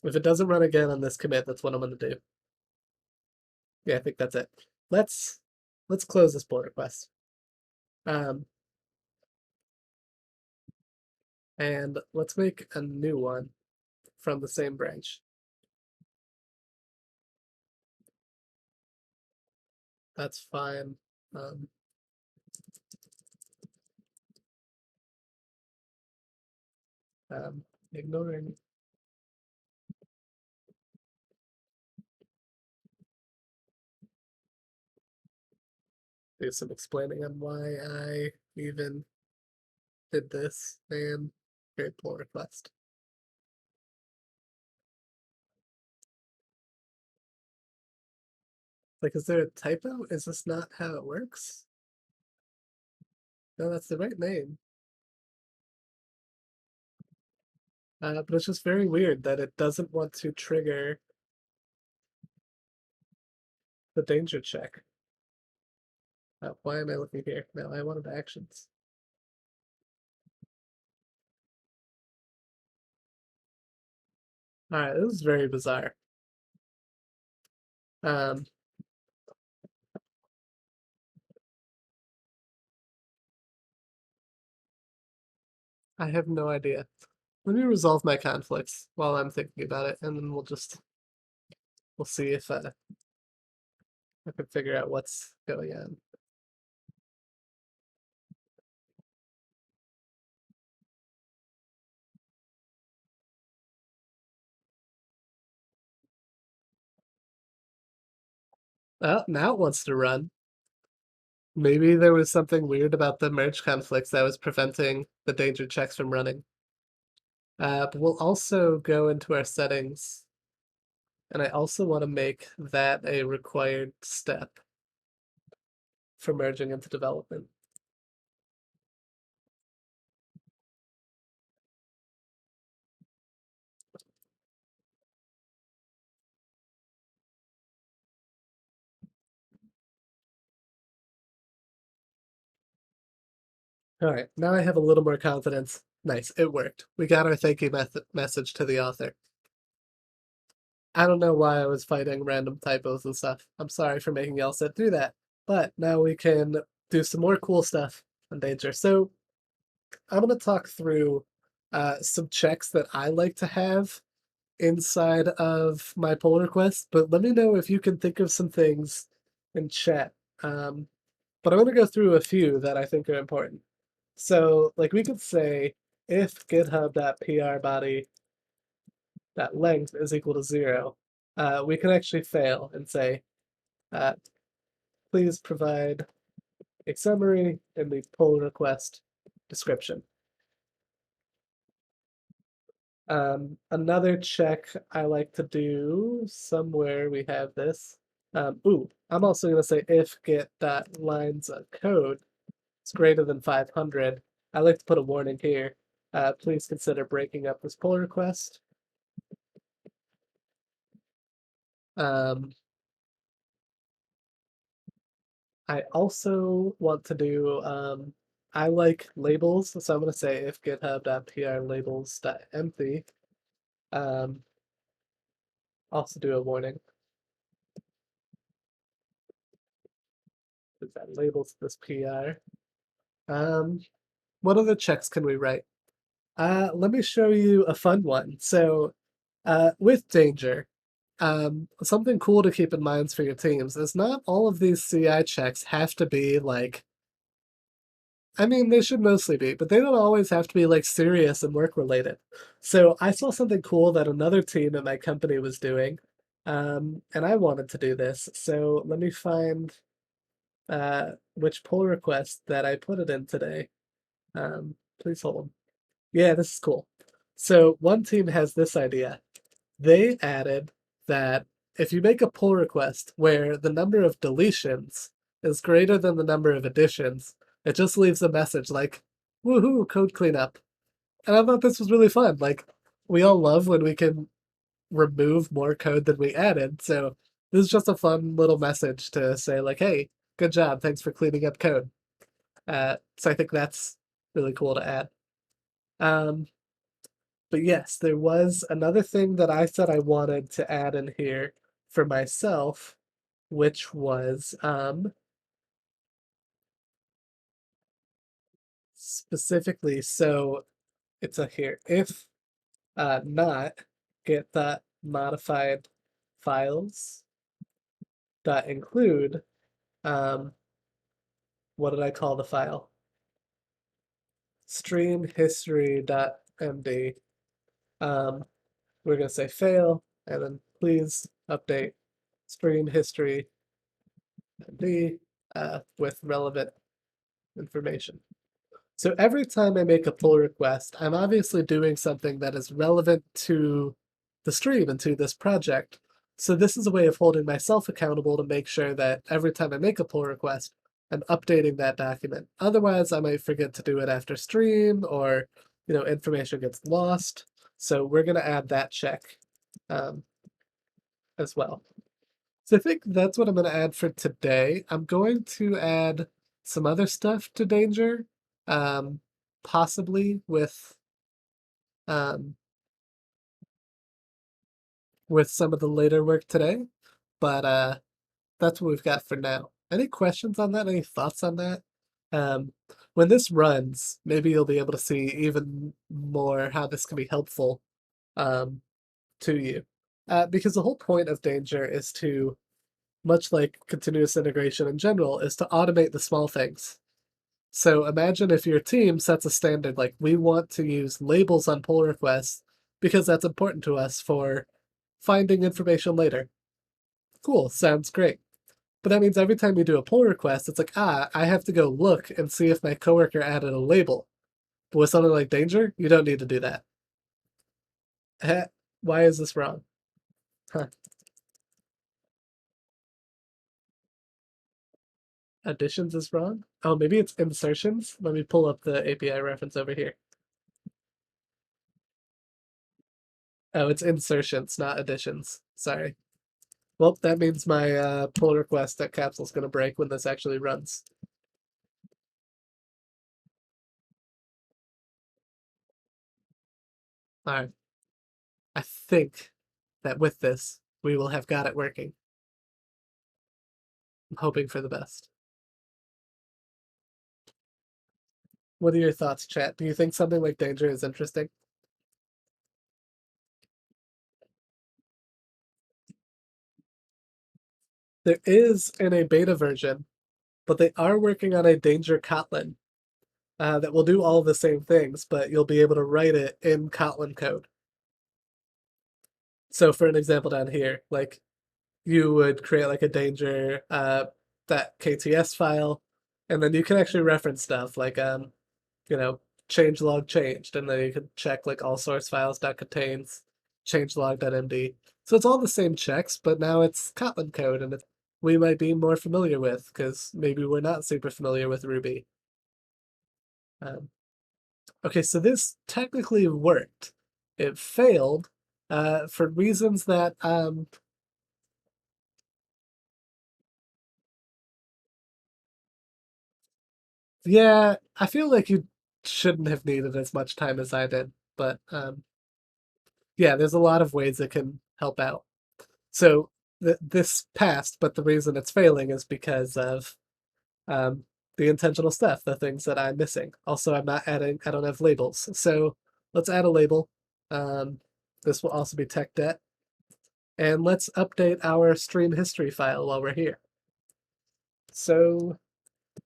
if it doesn't run again on this commit, that's what I'm gonna do. Yeah, I think that's it. Let's close this pull request. Um, and let's make a new one from the same branch. That's fine. Um, ignoring. Do some explaining on why I even did this and create pull request. Like, is there a typo? Is this not how it works? No, that's the right name. But it's just very weird that it doesn't want to trigger the danger check. Why am I looking here? No, I wanted actions. Alright, this is very bizarre. Um, I have no idea. Let me resolve my conflicts while I'm thinking about it, and then we'll see if I can figure out what's going on. Oh, now it wants to run. Maybe there was something weird about the merge conflicts that was preventing the danger checks from running. But we'll also go into our settings, and I also want to make that a required step for merging into development. All right, now I have a little more confidence. Nice, it worked. We got our thank you message to the author. I don't know why I was fighting random typos and stuff. I'm sorry for making y'all sit through that. But now we can do some more cool stuff on Danger. So I'm going to talk through some checks that I like to have inside of my pull request, but let me know if you can think of some things in chat. But I'm going to go through a few that I think are important. So, like, we could say if github.prbody.length is equal to 0, we can actually fail and say, uh, please provide a summary in the pull request description. Another check I like to do, somewhere we have this. I'm also going to say if get.lines of code is greater than 500. I like to put a warning here. Please consider breaking up this pull request. I also want to do, I like labels, so I'm going to say if github.prlabels.empty. Also do a warning. Is that labels this PR? What other checks can we write? Let me show you a fun one. So, with danger, something cool to keep in mind for your teams is not all of these CI checks have to be like, I mean, they should mostly be, but they don't always have to be like serious and work related. So I saw something cool that another team at my company was doing, and I wanted to do this. So let me find which pull request that I put it in today. Please hold. Yeah, this is cool. So one team has this idea. They added that if you make a pull request where the number of deletions is greater than the number of additions, it just leaves a message like, woohoo, code cleanup. And I thought this was really fun. Like, we all love when we can remove more code than we added. So this is just a fun little message to say, like, hey, good job. Thanks for cleaning up code. So I think that's really cool to add. But yes, there was another thing that I said I wanted to add in here for myself, which was specifically, so it's a here if not get that modified files dot include what did I call the file? Stream history.md. We're gonna say fail and then please update stream history md with relevant information. So every time I make a pull request, I'm obviously doing something that is relevant to the stream and to this project. So this is a way of holding myself accountable to make sure that every time I make a pull request, I'm updating that document. Otherwise, I might forget to do it after stream or, information gets lost. So we're going to add that check as well. So I think that's what I'm going to add for today. I'm going to add some other stuff to Danger, possibly um, with some of the later work today, but that's what we've got for now. Any questions on that? Any thoughts on that? Um, when this runs, maybe you'll be able to see even more how this can be helpful um, to you. Because the whole point of Danger is to, much like continuous integration in general, is to automate the small things. So imagine if your team sets a standard like we want to use labels on pull requests because that's important to us for finding information later. Cool, sounds great. But that means every time you do a pull request, it's like, I have to go look and see if my coworker added a label. But with something like Danger, you don't need to do that. Why is this wrong? Huh. Additions is wrong? Oh, maybe it's insertions? Let me pull up the API reference over here. Oh, it's insertions, not additions. Sorry. Well, that means my pull request at Capsule's going to break when this actually runs. All right. I think that with this, we will have got it working. I'm hoping for the best. What are your thoughts, chat? Do you think something like Danger is interesting? There is in a beta version, but they are working on a Danger Kotlin that will do all the same things, but you'll be able to write it in Kotlin code. So for an example down here, like you would create like a Danger that KTS file, and then you can actually reference stuff like you know, changelog changed, and then you can check like all source files that contains changelog.md. So it's all the same checks, but now it's Kotlin code, and we might be more familiar with because maybe we're not super familiar with Ruby. Um, okay, so this technically worked. It failed for reasons that yeah, I feel like you shouldn't have needed as much time as I did, but yeah, there's a lot of ways it can help out. So this passed, but the reason it's failing is because of um, the intentional stuff, the things that I'm missing. Also, I'm not adding, I don't have labels. So let's add a label. Um, this will also be tech debt. And let's update our stream history file while we're here. So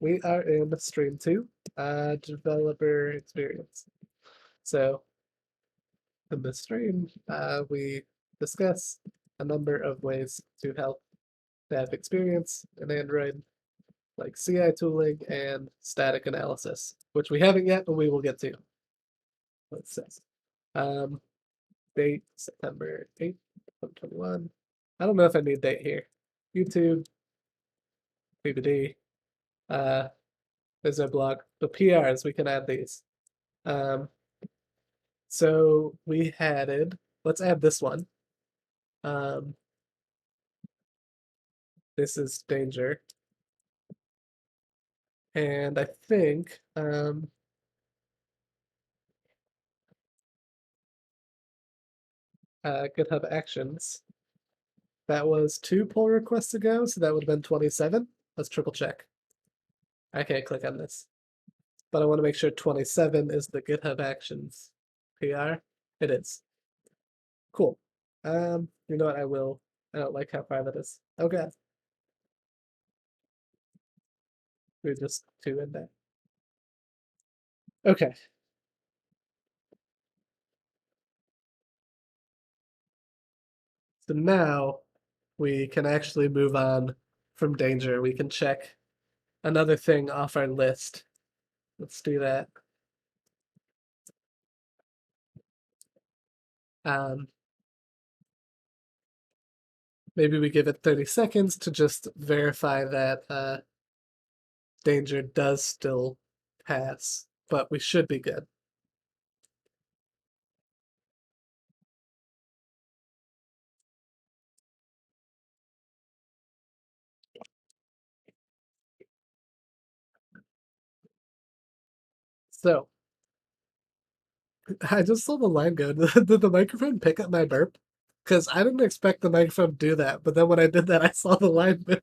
we are in stream 2, developer experience. So in the stream, we discuss a number of ways to help dev experience in Android, like CI tooling and static analysis, which we haven't yet, but we will get to. Let's see. Um, date September 8th, 2021. I don't know if I need date here. YouTube, BBD, uh, there's our blog. The PRs, we can add these. Um, so we added, let's add this one. Um, this is danger. And I think GitHub Actions. That was 2 pull requests ago, so that would have been 27. Let's triple check. I can't click on this, but I want to make sure 27 is the GitHub Actions PR. It is. Cool. You know what? I will. I don't like how far that is. Oh god. We're just 2 in there. Okay. So now we can actually move on from danger. We can check another thing off our list. Let's do that. Um, maybe we give it 30 seconds to just verify that danger does still pass, but we should be good. So I just saw the line go. Did the microphone pick up my burp? Because I didn't expect the microphone to do that, but then when I did that, I saw the line move.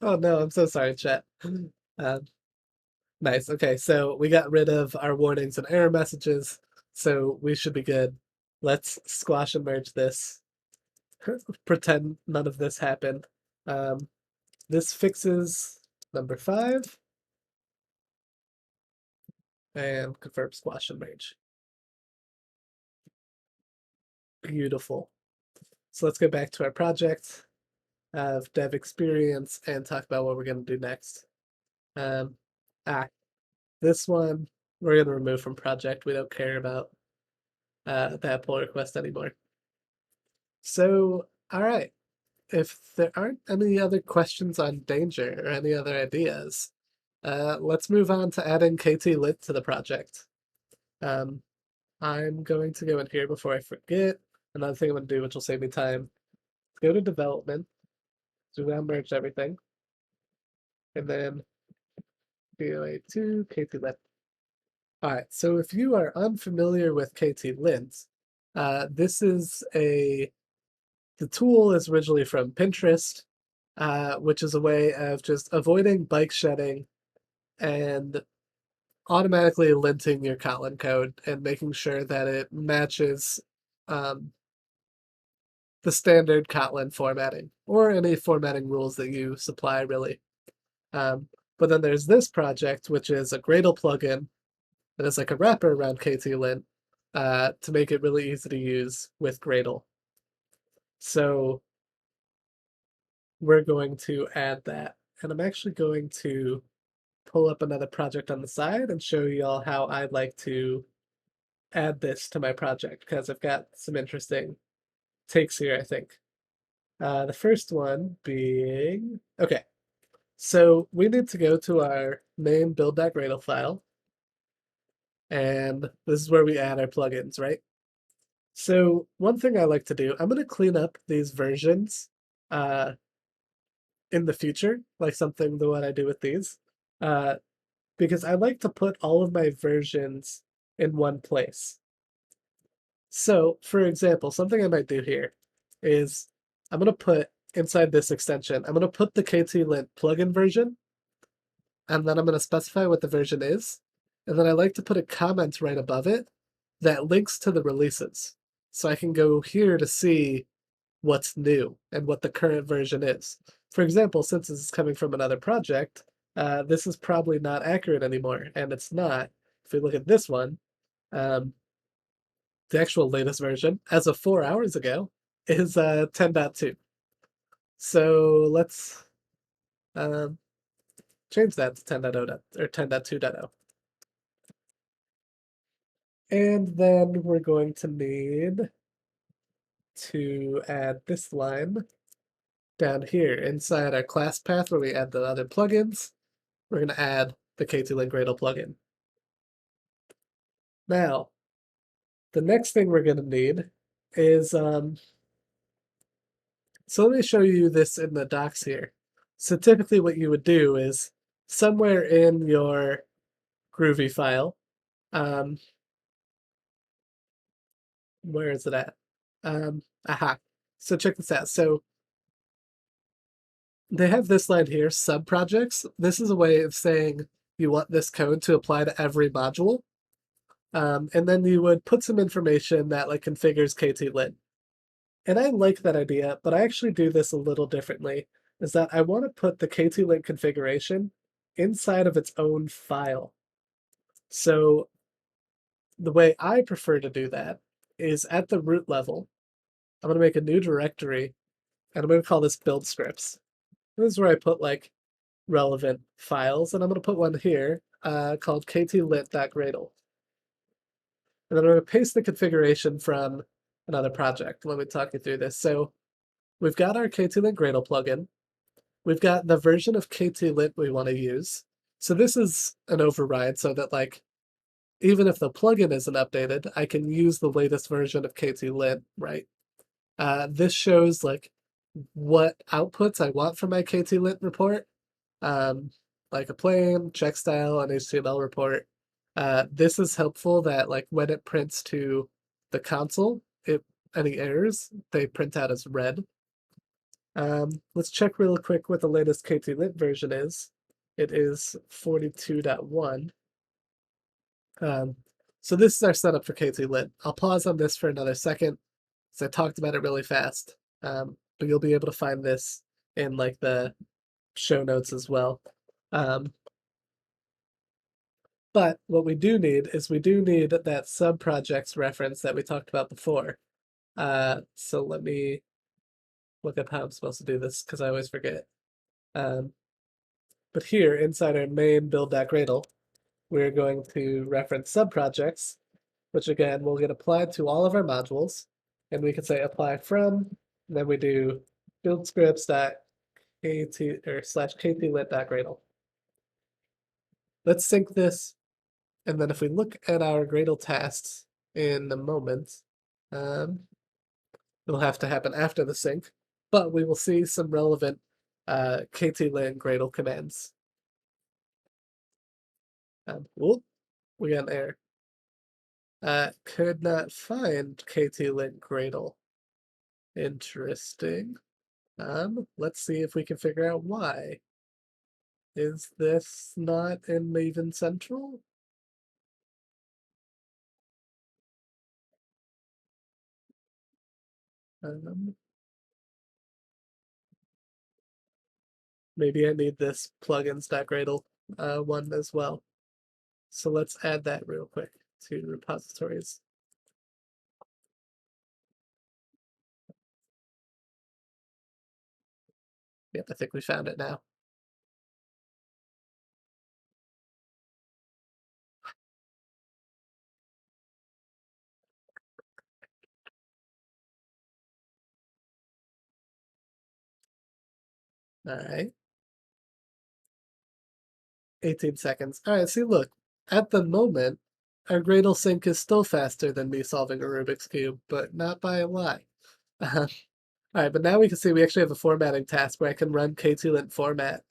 Oh no, I'm so sorry, chat. Um, Nice. Okay, so we got rid of our warnings and error messages, so we should be good. Let's squash and merge this. Pretend none of this happened. This fixes number 5 and confirm squash and merge. Beautiful. So let's go back to our project, have dev experience, and talk about what we're going to do next. Um, ah, this one we're going to remove from project. We don't care about that pull request anymore. So, all right. If there aren't any other questions on danger or any other ideas, let's move on to adding Ktlint to the project. I'm going to go in here before I forget. Another thing I'm going to do, which will save me time, go to development, so now merge everything, and then TOA2 Ktlint. All right, so if you are unfamiliar with Ktlint, this is the tool is originally from Pinterest, which is a way of just avoiding bike shedding and automatically linting your Kotlin code and making sure that it matches um, the standard Kotlin formatting or any formatting rules that you supply, really. But then there's this project, which is a Gradle plugin that is like a wrapper around Ktlint to make it really easy to use with Gradle. So we're going to add that. And I'm actually going to pull up another project on the side and show you all how I'd like to add this to my project, because I've got some interesting takes here, I think. The first one being, okay, so we need to go to our main build.gradle file, and this is where we add our plugins, right? So one thing I like to do, I'm going to clean up these versions uh, in the future, like something the what I do with these, uh, because I like to put all of my versions in one place. So, for example, something I might do here is I'm going to put inside this extension, I'm going to put the Ktlint plugin version, and then I'm going to specify what the version is. And then I like to put a comment right above it that links to the releases. So I can go here to see what's new and what the current version is. For example, since this is coming from another project, this is probably not accurate anymore, and it's not. If we look at this one, um, the actual latest version, as of 4 hours ago, is 10.2. So let's um, change that to 10.0 or 10.2.0. And then we're going to need to add this line down here inside our class path where we add the other plugins. We're going to add the Ktlint Gradle plugin. Now, the next thing we're going to need is, so let me show you this in the docs here. So typically what you would do is somewhere in your Groovy file, um, where is it at? Aha. So check this out. So they have this line here, sub-projects. This is a way of saying you want this code to apply to every module. And then you would put some information that like configures Ktlint. And I like that idea, but I actually do this a little differently, is that I want to put the Ktlint configuration inside of its own file. So the way I prefer to do that is at the root level, I'm going to make a new directory, and I'm going to call this build scripts. This is where I put like relevant files, and I'm going to put one here called ktlint.gradle. And then I'm going to paste the configuration from another project. Let me talk you through this. So we've got our Ktlint Gradle plugin. We've got the version of Ktlint we want to use. So this is an override so that like, even if the plugin isn't updated, I can use the latest version of Ktlint, right? This shows like what outputs I want from my Ktlint report, like a plain, check style, and HTML report. This is helpful that like when it prints to the console, any errors, they print out as red. Let's check real quick what the latest Ktlint version is. it is 42.1. So this is our setup for Ktlint. I'll pause on this for another second, because I talked about it really fast. But you'll be able to find this in like the show notes as well. But what we do need is we do need that subprojects reference that we talked about before. So let me look up how I'm supposed to do this because I always forget. But here inside our main build.gradle, we're going to reference subprojects, which again will get applied to all of our modules. And we can say apply from, and then we do build scripts.kt or slash ktlint.gradle. Let's sync this. And then if we look at our Gradle tasks in a moment, it'll have to happen after the sync, but we will see some relevant Ktlint Gradle commands. Whoop, we got an error. Could not find Ktlint Gradle. Interesting. Let's see if we can figure out why. Is this not in Maven Central? Maybe I need this plugins.gradle one as well. So let's add that real quick to repositories. Yep, I think we found it now. All right. 18 seconds. All right, see, look, at the moment, our Gradle sync is still faster than me solving a Rubik's Cube, but not by a lot. All right, but now we can see we actually have a formatting task where I can run ktlint format.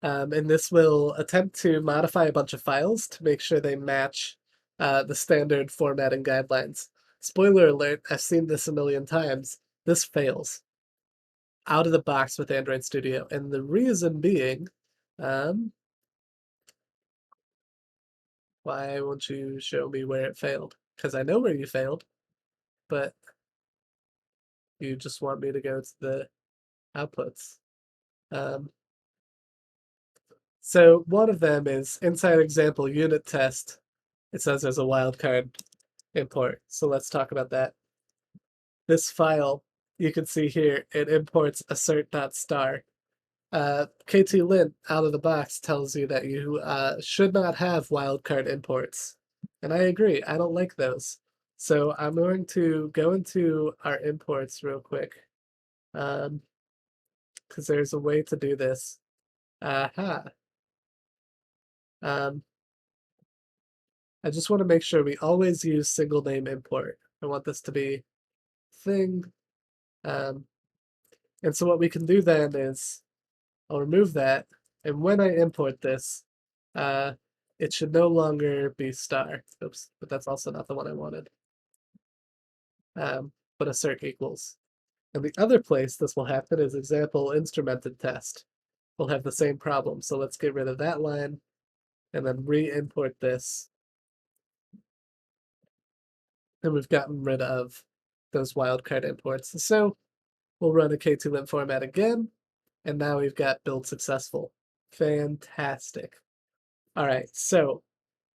And this will attempt to modify a bunch of files to make sure they match the standard formatting guidelines. Spoiler alert, I've seen this a million times. This fails out of the box with Android Studio. And the reason being, why won't you show me where it failed? Because I know where you failed, but you just want me to go to the outputs. So one of them is inside example unit test. It says there's a wildcard import. So let's talk about that. This file, you can see here, it imports assert.star. Ktlint out of the box tells you that you should not have wildcard imports. And I agree, I don't like those. So I'm going to go into our imports real quick. Because there's a way to do this. Aha. I just want to make sure we always use single name import. I want this to be thing. And so what we can do then is I'll remove that. And when I import this, it should no longer be star. Oops, but that's also not the one I wanted. But assert equals. And the other place this will happen is example instrumented test. We'll have the same problem. So let's get rid of that line and then re-import this. And we've gotten rid of those wildcard imports. So we'll run a Ktlint format again. And now we've got build successful. Fantastic. All right, so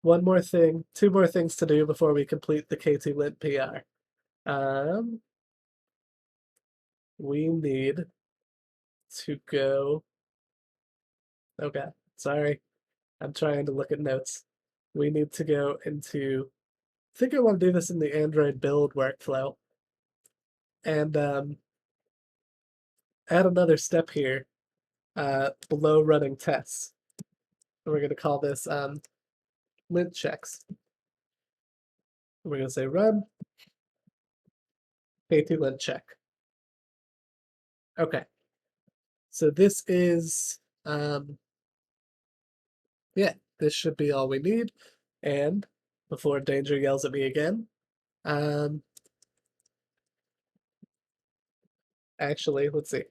one more thing, two more things to do before we complete the Ktlint PR. We need to go. Oh God, sorry. I'm trying to look at notes. We need to go into. I think I want to do this in the Android build workflow, and add another step here below running tests. We're going to call this lint checks. We're going to say run Ktlint check. Okay. So this is, yeah, this should be all we need. And before Danger yells at me again, actually, let's see.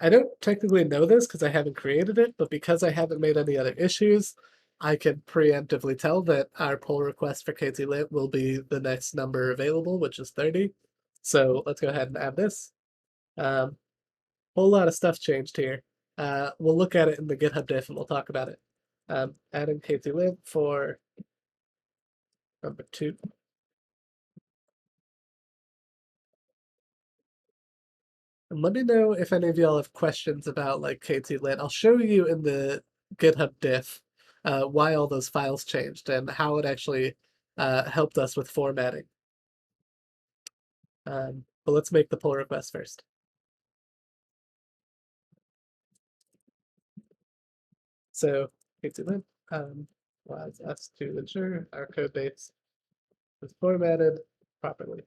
I don't technically know this because I haven't created it, but because I haven't made any other issues, I can preemptively tell that our pull request for Ktlint will be the next number available, which is 30. So let's go ahead and add this. Whole lot of stuff changed here. We'll look at it in the GitHub diff and we'll talk about it. Adding Ktlint for number 2. And let me know if any of y'all have questions about like Ktlint. I'll show you in the GitHub diff why all those files changed and how it actually helped us with formatting. But let's make the pull request first. So Ktlint allows us to ensure our code base is formatted properly.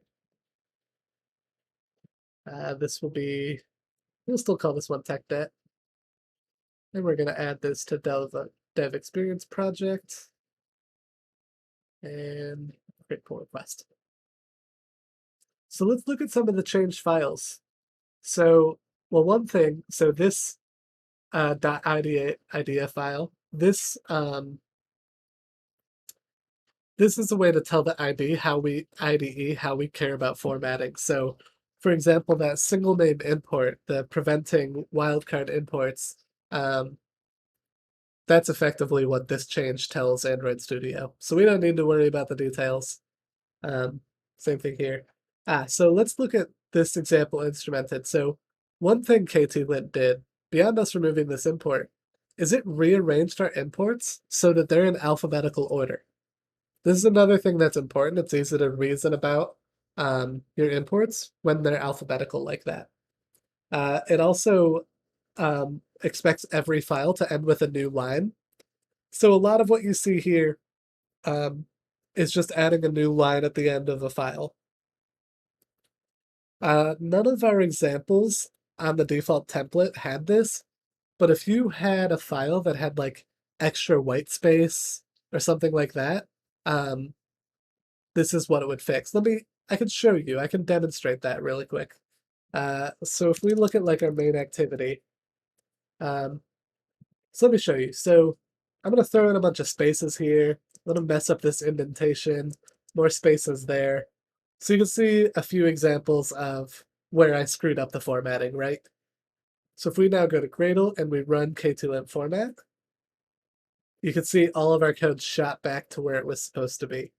This will be, we'll still call this one tech debt. And we're going to add this to dev experience project and create pull request. So let's look at some of the changed files. So, well, one thing, so this .idea file, this is a way to tell the IDE how we care about formatting. So, for example, that single name import, the preventing wildcard imports, that's effectively what this change tells Android Studio. So we don't need to worry about the details. Same thing here. So let's look at this example instrumented. So one thing Ktlint did, beyond us removing this import, is it rearranged our imports so that they're in alphabetical order. This is another thing that's important. It's easy to reason about your imports when they're alphabetical like that. It also expects every file to end with a new line. So a lot of what you see here is just adding a new line at the end of a file. None of our examples on the default template had this, but if you had a file that had like extra white space or something like that, this is what it would fix. I can show you, I can demonstrate that really quick. So if we look at like our main activity, so let me show you. So I'm going to throw in a bunch of spaces here. I'm going to mess up this indentation, more spaces there. So you can see a few examples of where I screwed up the formatting, right? So if we now go to Gradle and we run Ktlint format, you can see all of our code shot back to where it was supposed to be.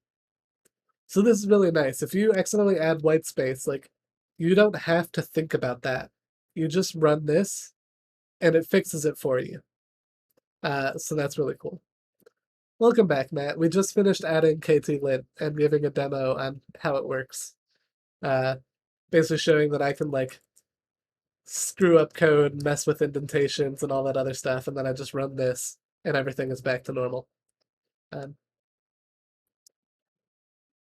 So this is really nice. If you accidentally add white space, like you don't have to think about that. You just run this and it fixes it for you. So that's really cool. Welcome back, Matt. We just finished adding Ktlint and giving a demo on how it works. Basically showing that I can like screw up code, mess with indentations and all that other stuff, and then I just run this and everything is back to normal.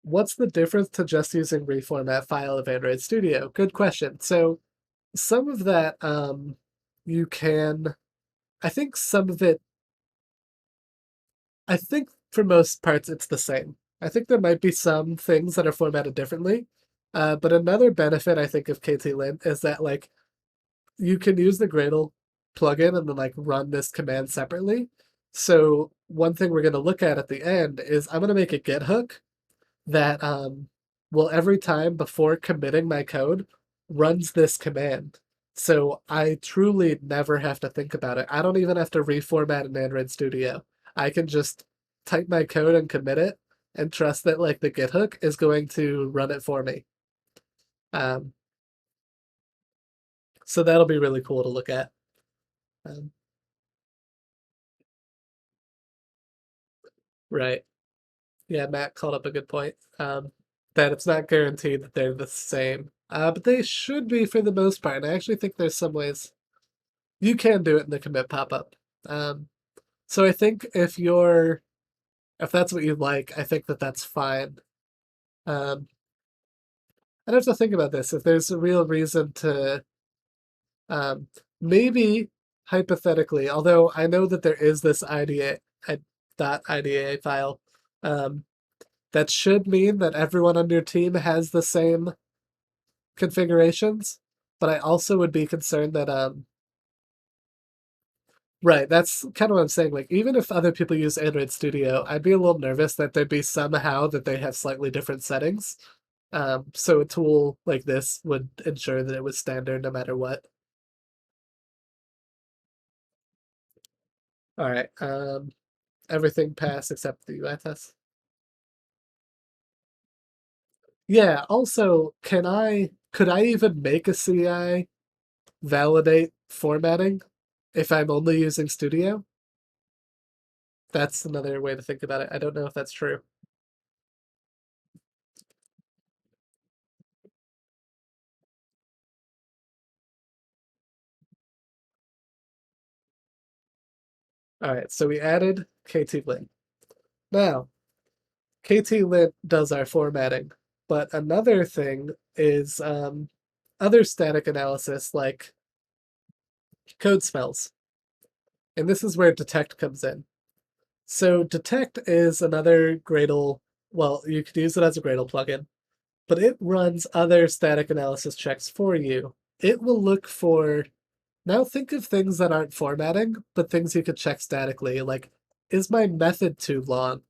What's the difference to just using reformat file of Android Studio? Good question. So some of that you can, I think some of it, I think for most parts it's the same. I think there might be some things that are formatted differently. But another benefit I think of Ktlint is that like you can use the Gradle plugin and then like run this command separately. So one thing we're going to look at the end is I'm going to make a Git hook that will every time before committing my code runs this command. So I truly never have to think about it. I don't even have to reformat an Android Studio. I can just type my code and commit it and trust that like the Git hook is going to run it for me. So that'll be really cool to look at. Right. Yeah, Matt called up a good point. That it's not guaranteed that they're the same. But they should be for the most part. And I actually think there's some ways you can do it in the commit pop-up. So I think if that's what you like, I think that that's fine. I'd have to think about this. If there's a real reason to, maybe hypothetically, although I know that there is this IDA, .ida file, that should mean that everyone on your team has the same configurations. But I also would be concerned that Right, that's kind of what I'm saying. Like, even if other people use Android Studio, I'd be a little nervous that there'd be somehow that they have slightly different settings. So a tool like this would ensure that it was standard no matter what. All right, everything passed except the UI test. Yeah, also, could I even make a CI validate formatting if I'm only using Studio? That's another way to think about it. I don't know if that's true. All right, so we added Ktlint. Now, Ktlint does our formatting, but another thing is other static analysis like code smells. And this is where Detekt comes in. So Detekt is another Gradle, well, you could use it as a Gradle plugin, but it runs other static analysis checks for you. It will look for, now think of things that aren't formatting, but things you could check statically, like, is my method too long?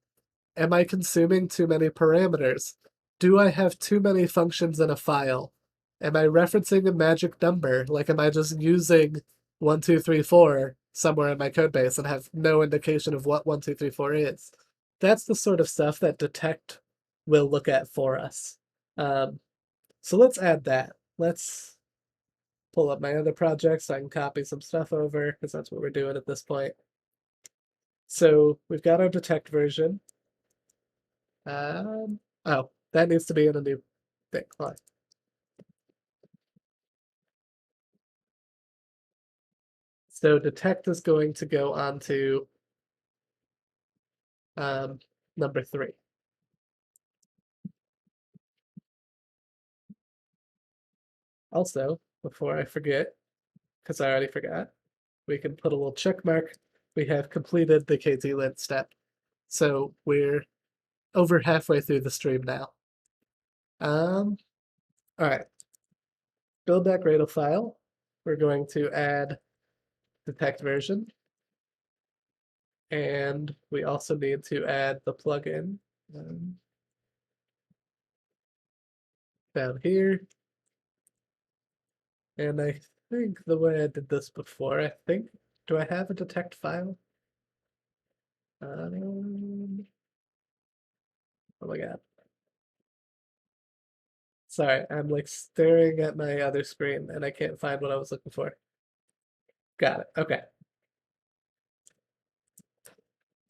Am I consuming too many parameters? Do I have too many functions in a file? Am I referencing a magic number? Like, am I just using 1234 somewhere in my code base and have no indication of what 1234 is? That's the sort of stuff that Detekt will look at for us. Um, so let's add that. Let's pull up my other project so I can copy some stuff over because that's what we're doing at this point. So we've got our Detekt version. Oh, that needs to be in a new thing. Hold on. So Detekt is going to go on to um, number 3. Also, before I forget, because I already forgot, we can put a little check mark. We have completed the Ktlint step. So we're over halfway through the stream now. All right, build that Gradle file. We're going to add Detekt version. And we also need to add the plugin down here. And I think the way I did this before, do I have a Detekt file? Oh my god. Sorry, I'm like staring at my other screen and I can't find what I was looking for. Got it. Okay.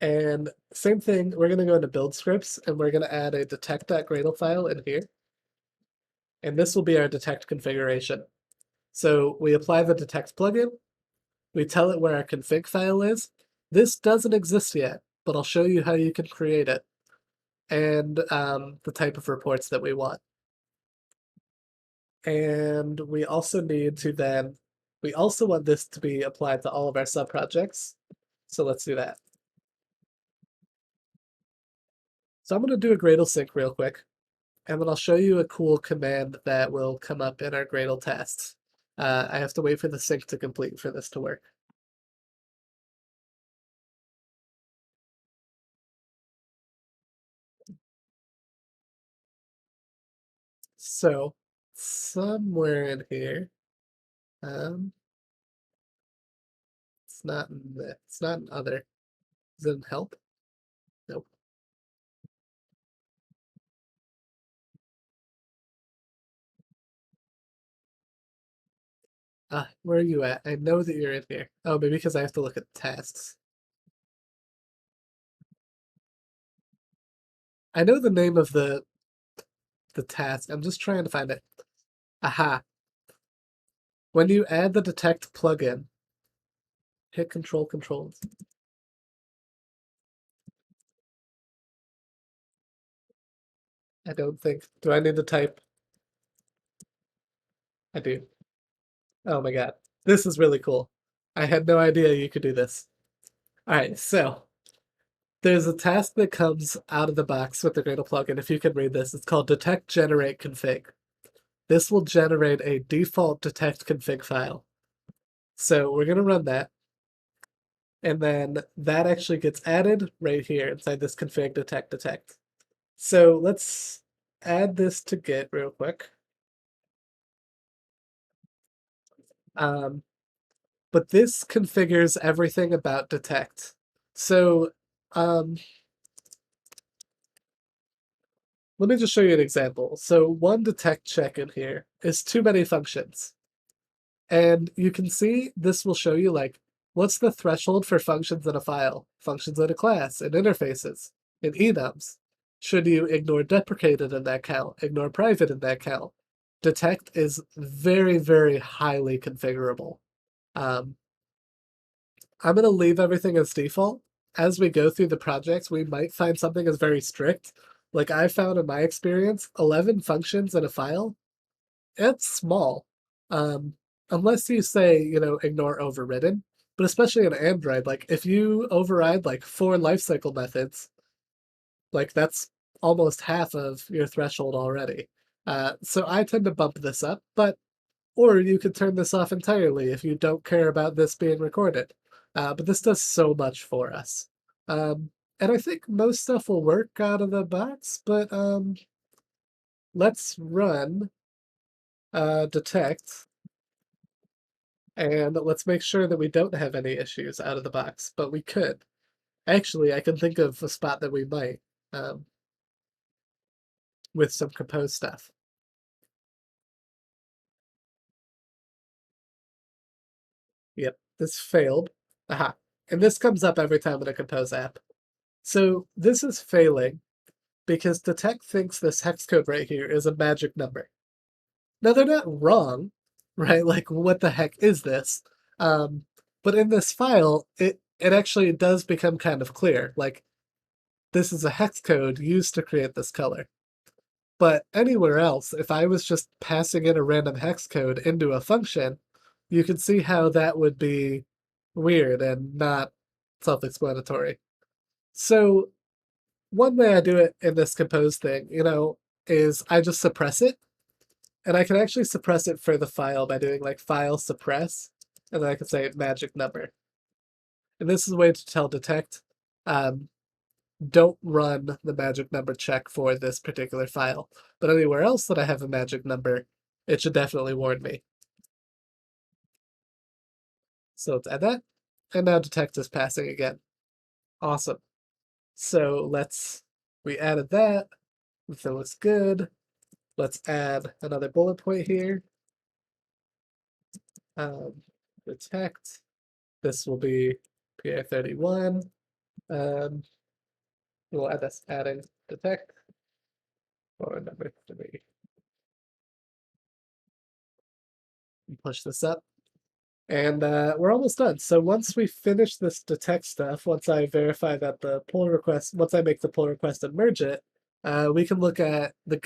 And same thing, we're going to go into build scripts and we're going to add a detect.gradle file in here. And this will be our Detekt configuration. So we apply the Detekt plugin, we tell it where our config file is. This doesn't exist yet, but I'll show you how you can create it and the type of reports that we want. And we also need to then, we also want this to be applied to all of our subprojects. So let's do that. So I'm going to do a Gradle sync real quick, and then I'll show you a cool command that will come up in our Gradle tests. I have to wait for the sync to complete for this to work. So somewhere in here, um, it's not in other. Is it in help? Nope. Ah, where are you at? I know that you're in here. Oh, maybe because I have to look at tasks. I know the name of the task. I'm just trying to find it. Aha. When you add the Detekt plugin, hit Control. I don't think. Do I need to type? I do. Oh my god. This is really cool. I had no idea you could do this. Alright, so there's a task that comes out of the box with the Gradle plugin. If you can read this, it's called Detekt Generate Config. This will generate a default Detekt config file. So we're going to run that. And then that actually gets added right here inside this config detect. So let's add this to Git real quick. Um, but this configures everything about detect. So um, let me just show you an example. So one detect check in here is too many functions. And you can see this will show you like, what's the threshold for functions in a file, functions in a class, in interfaces, in enums. Should you ignore deprecated in that count, ignore private in that count? Detect is very, very highly configurable. Um, I'm going to leave everything as default. As we go through the projects, we might find something as very strict. Like I found in my experience, 11 functions in a file, it's small. Um, Unless you say, ignore overridden. But especially in Android, like if you override like 4 lifecycle methods, like that's almost half of your threshold already. So I tend to bump this up, or you could turn this off entirely if you don't care about this being recorded. But this does so much for us. And I think most stuff will work out of the box, but let's run detect, and let's make sure that we don't have any issues out of the box, but we could. Actually, I can think of a spot that we might, um, with some compose stuff. Yep, this failed. Aha. And this comes up every time in a compose app. So this is failing because Detekt thinks this hex code right here is a magic number. Now they're not wrong, right? Like what the heck is this? But in this file, it actually does become kind of clear. Like this is a hex code used to create this color. But anywhere else, if I was just passing in a random hex code into a function, you can see how that would be weird and not self-explanatory. So one way I do it in this compose thing, is I just suppress it. And I can actually suppress it for the file by doing like file suppress, and then I can say magic number. And this is a way to tell Detekt, um, don't run the magic number check for this particular file. But anywhere else that I have a magic number, it should definitely warn me. So let's add that. And now Detekt is passing again. Awesome. So we added that. If it looks good, let's add another bullet point here. Detekt. This will be PA31. We'll add this adding Detekt for number 3. Push this up. And we're almost done. So once we finish this detect stuff, once I verify that once I make the pull request and merge it, we can look at the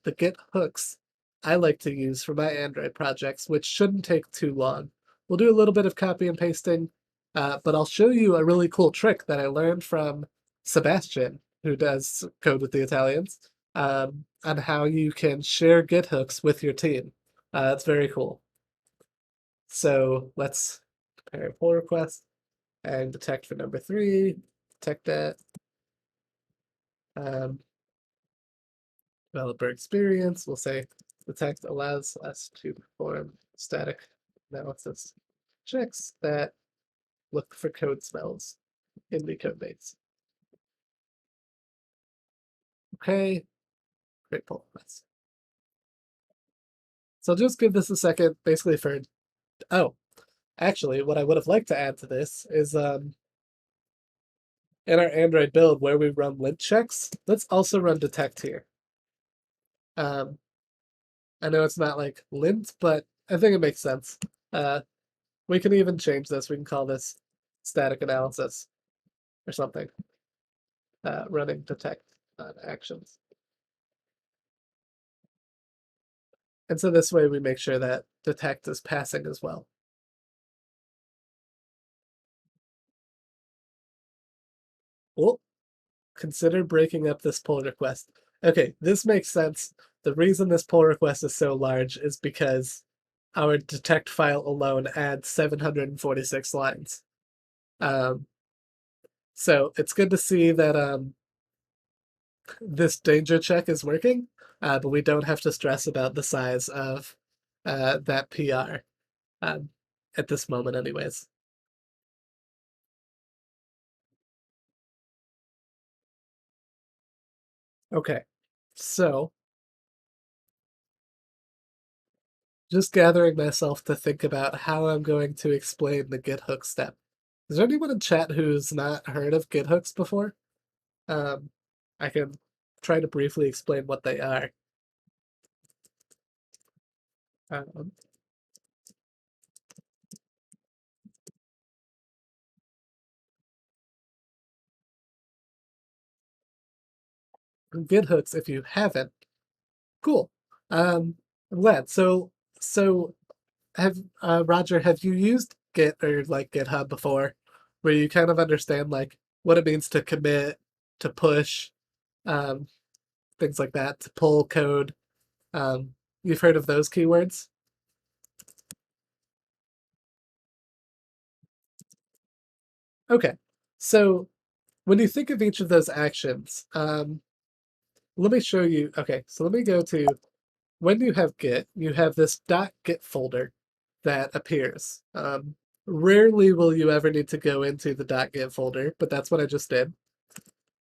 the Git hooks I like to use for my Android projects, which shouldn't take too long. We'll do a little bit of copy and pasting, but I'll show you a really cool trick that I learned from Sebastian, who does code with the Italians, on how you can share Git hooks with your team. It's very cool. So let's compare pull request and detect for number 3, detect that. Um, Developer experience, we'll say detect allows us to perform static analysis checks that look for code smells in the code base. Okay, great pull request. So I'll just give this a second, basically actually, what I would have liked to add to this is in our Android build where we run lint checks, let's also run detect here. Um, I know it's not like lint, but I think it makes sense. We can even change this. We can call this static analysis or something. Running detect actions. And so this way we make sure that detect is passing as well. Well, consider breaking up this pull request. Okay, this makes sense. The reason this pull request is so large is because our detect file alone adds 746 lines. Um, so it's good to see that this danger check is working, but we don't have to stress about the size of that PR um, at this moment, anyways. Okay, so just gathering myself to think about how I'm going to explain the Git hook step. Is there anyone in chat who's not heard of Git hooks before? Um, I can try to briefly explain what they are. Um, Git hooks, if you haven't, cool. I'm glad. So have Roger, have you used Git or like GitHub before, where you kind of understand like what it means to commit, to push, um, things like that, to pull code? You've heard of those keywords? Okay. So when you think of each of those actions, let me show you. Okay, so let me go to when you have Git, you have this .git folder that appears. Rarely will you ever need to go into the .git folder, but that's what I just did.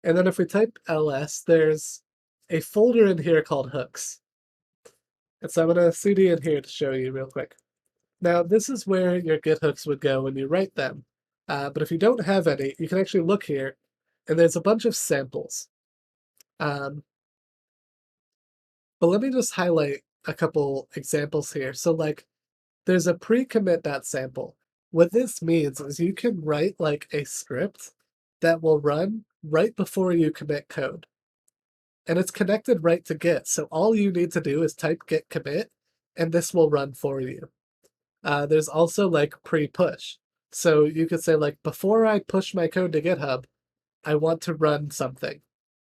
And then if we type ls, there's a folder in here called hooks. And so I'm going to cd in here to show you real quick. Now, this is where your Git hooks would go when you write them. But if you don't have any, you can actually look here, and there's a bunch of samples. Um, but let me just highlight a couple examples here. So like, there's a pre-commit.sample. What this means is you can write like a script that will run right before you commit code. And it's connected right to Git. So all you need to do is type git commit, and this will run for you. There's also like pre-push. So you could say like, before I push my code to GitHub, I want to run something.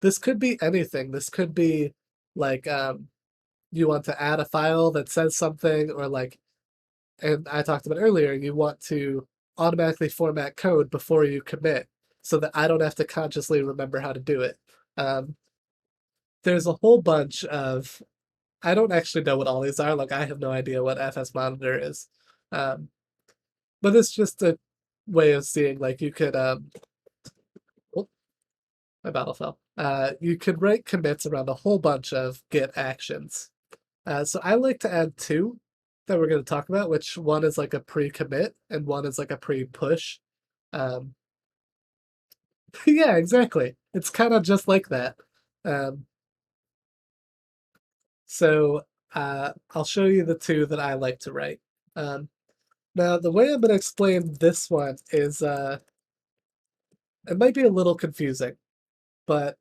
This could be anything. This could be like you want to add a file that says something, or like, and I talked about earlier, you want to automatically format code before you commit so that I don't have to consciously remember how to do it. Um, there's a whole bunch of, I don't actually know what all these are. Like, I have no idea what FS Monitor is. Um, but it's just a way of seeing, like, you could, oh, my battle fell. You could write commits around a whole bunch of Git actions. So I like to add two that we're going to talk about, which one is like a pre-commit and one is like a pre-push. Um, yeah, exactly. It's kind of just like that. Um, so I'll show you the two that I like to write. Um, Now, the way I'm going to explain this one is it might be a little confusing, but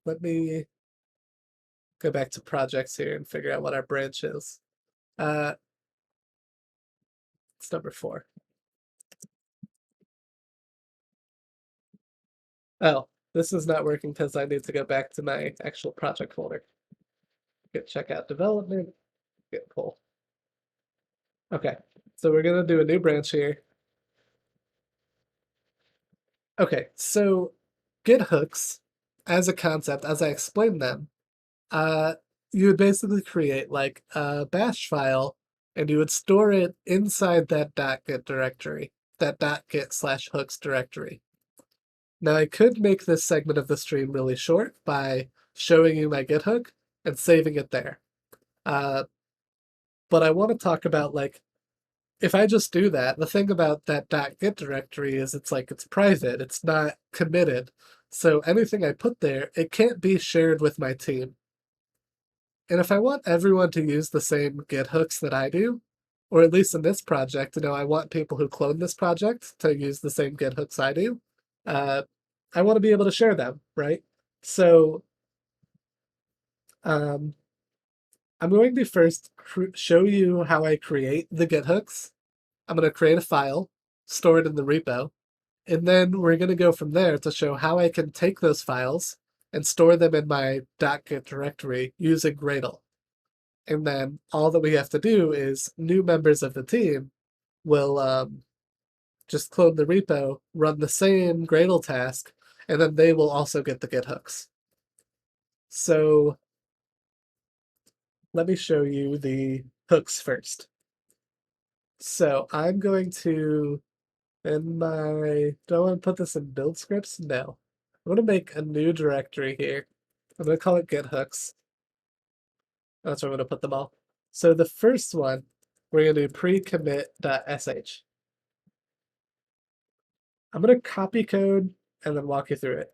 let me go back to projects here and figure out what our branch is. Uh, it's number 4. Oh, this is not working because I need to go back to my actual project folder. Git checkout development, git pull. Okay, so we're going to do a new branch here. Okay, so Git hooks, as a concept, as I explained them, uh, you would basically create like a bash file and you would store it inside that .git directory, that .git/hooks directory. Now I could make this segment of the stream really short by showing you my Git hook and saving it there. Uh, but I want to talk about like, if I just do that, the thing about that .git directory is it's like it's private, it's not committed. So anything I put there, it can't be shared with my team. And if I want everyone to use the same Git hooks that I do, or at least in this project, I want people who clone this project to use the same Git hooks I do. Uh, I want to be able to share them, right? So um, I'm going to first show you how I create the Git hooks. I'm going to create a file, store it in the repo, and then we're going to go from there to show how I can take those files and store them in my .git directory using Gradle. And then all that we have to do is new members of the team will just clone the repo, run the same Gradle task, and then they will also get the Git hooks. So let me show you the hooks first. So I'm going to, do I want to put this in build scripts? No. I'm going to make a new directory here. I'm going to call it Git Hooks. That's where I'm going to put them all. So the first one, we're going to do pre-commit.sh. I'm going to copy code and then walk you through it.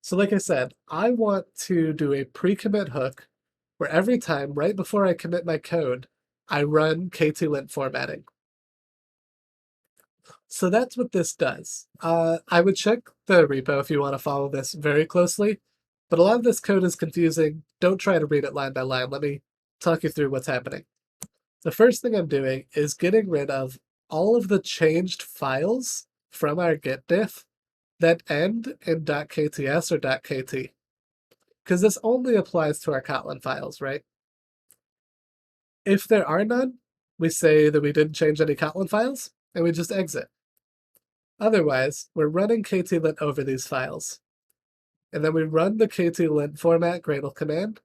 So like I said, I want to do a pre-commit hook where every time, right before I commit my code, I run Ktlint formatting. So that's what this does. I would check the repo if you want to follow this very closely, but a lot of this code is confusing. Don't try to read it line by line. Let me talk you through what's happening. The first thing I'm doing is getting rid of all of the changed files from our git diff that end in .kts or .kt, because this only applies to our Kotlin files, right? If there are none, we say that we didn't change any Kotlin files, and we just exit. Otherwise, we're running Ktlint over these files. And then we run the Ktlint format Gradle command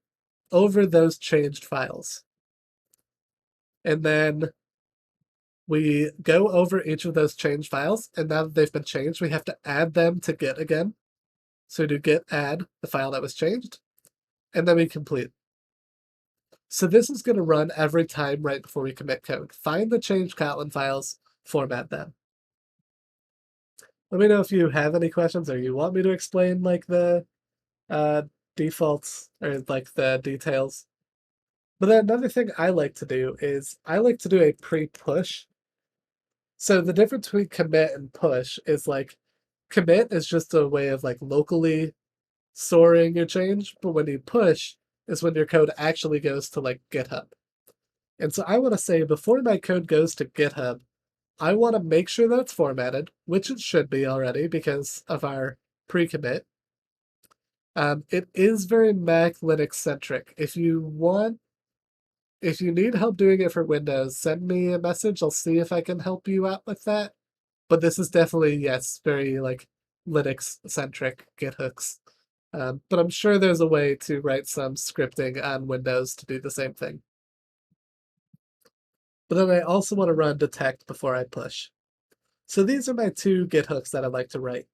over those changed files. And then we go over each of those changed files, and now that they've been changed, we have to add them to Git again. So we do git add the file that was changed, and then we complete. So this is going to run every time right before we commit code. Find the changed Kotlin files, format them. Let me know if you have any questions or you want me to explain like the defaults or like the details. But then another thing I like to do is I like to do a pre-push. So the difference between commit and push is like commit is just a way of like locally storing your change, but when you push is when your code actually goes to like GitHub. And so I want to say before my code goes to GitHub, I want to make sure that it's formatted, which it should be already because of our pre-commit. It is very Mac Linux centric. If you need help doing it for Windows, send me a message. I'll see if I can help you out with that. But this is definitely, yes, very like Linux centric Git hooks. But I'm sure there's a way to write some scripting on Windows to do the same thing. But then I also want to run Detekt before I push. So these are my two Git hooks that I'd like to write.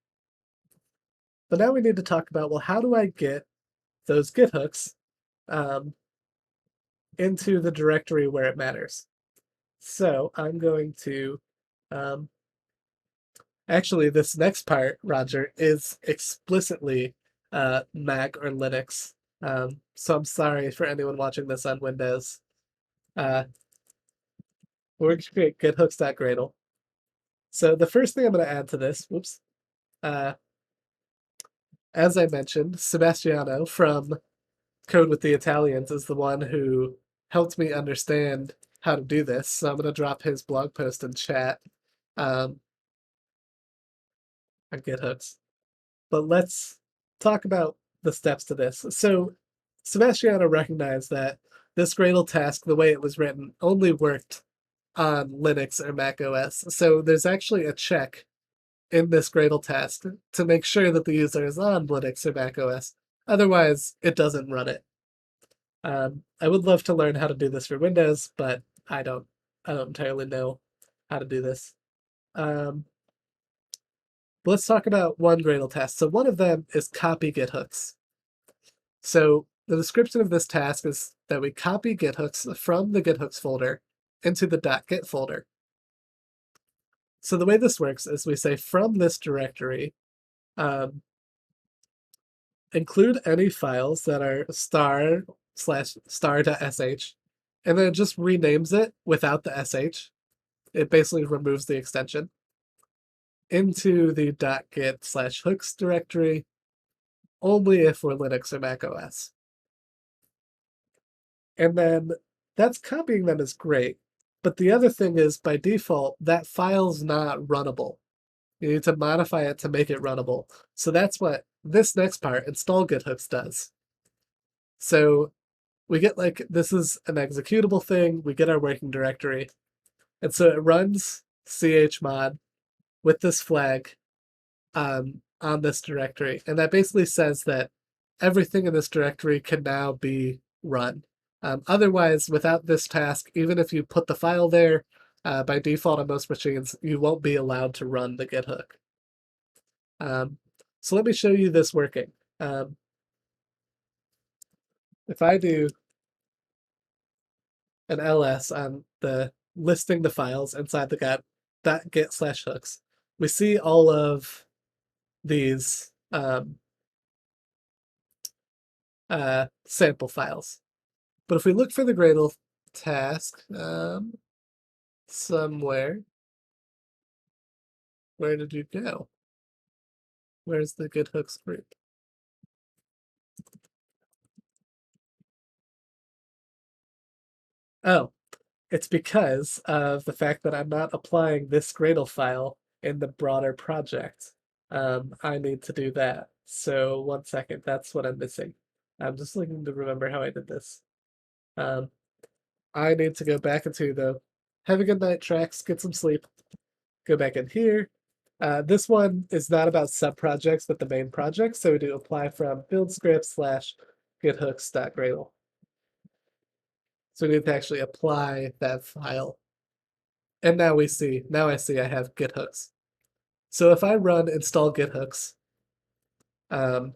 But now we need to talk about, well, how do I get those Git hooks into the directory where it matters? So I'm going to, actually this next part, Roger, is explicitly Mac or Linux. So I'm sorry for anyone watching this on Windows. We're going to create githooks.gradle. So the first thing I'm going to add to this, whoops, as I mentioned, Sebastiano from Code with the Italians is the one who helped me understand how to do this. So I'm going to drop his blog post in chat on GitHooks. But let's talk about the steps to this. So Sebastiano recognized that this Gradle task, the way it was written, only worked on Linux or Mac OS. So there's actually a check in this Gradle task to make sure that the user is on Linux or Mac OS. Otherwise, it doesn't run it. I would love to learn how to do this for Windows, but I don't entirely know how to do this. Let's talk about one Gradle task. So one of them is copy Git hooks. So the description of this task is that we copy Git hooks from the Git hooks folder into the .git folder. So the way this works is we say from this directory, include any files that are star/star.sh, and then it just renames it without the sh. It basically removes the extension into the .git/hooks directory only if we're Linux or Mac OS. And then that's copying them is great. But the other thing is, by default, that file's not runnable. You need to modify it to make it runnable. So that's what this next part, install Git hooks, does. So we get like, this is an executable thing. We get our working directory. And so it runs chmod with this flag on this directory. And that basically says that everything in this directory can now be run. Otherwise, without this task, even if you put the file there, by default on most machines, you won't be allowed to run the Git hook. So let me show you this working. If I do an ls on the listing the files inside the .git/hooks, we see all of these sample files. But if we look for the Gradle task somewhere, where did you go? Where's the Git Hooks group? Oh, it's because of the fact that I'm not applying this Gradle file in the broader project. I need to do that. So 1 second, that's what I'm missing. I'm just looking to remember how I did this. I need to go back into the have a good night tracks, get some sleep, go back in here. This one is not about sub-projects, but the main project. So we do apply from build script / githooks.gradle. So we need to actually apply that file. And now I see I have Git Hooks. So if I run install Git Hooks, and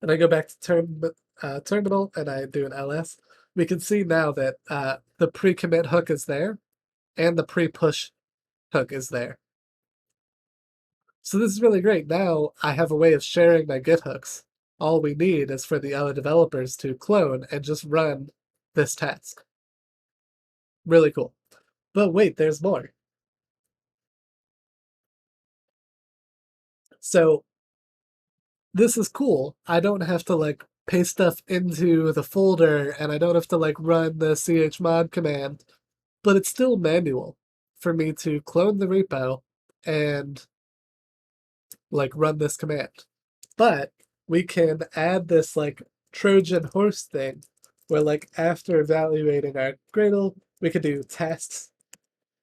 I go back to terminal and I do an ls, we can see now that the pre-commit hook is there and the pre-push hook is there. So this is really great. Now I have a way of sharing my Git hooks. All we need is for the other developers to clone and just run this task. Really cool. But wait, there's more. So this is cool. I don't have to like paste stuff into the folder and I don't have to like run the chmod command, but it's still manual for me to clone the repo and like run this command. But we can add this like Trojan horse thing where like after evaluating our Gradle, we can do tasks.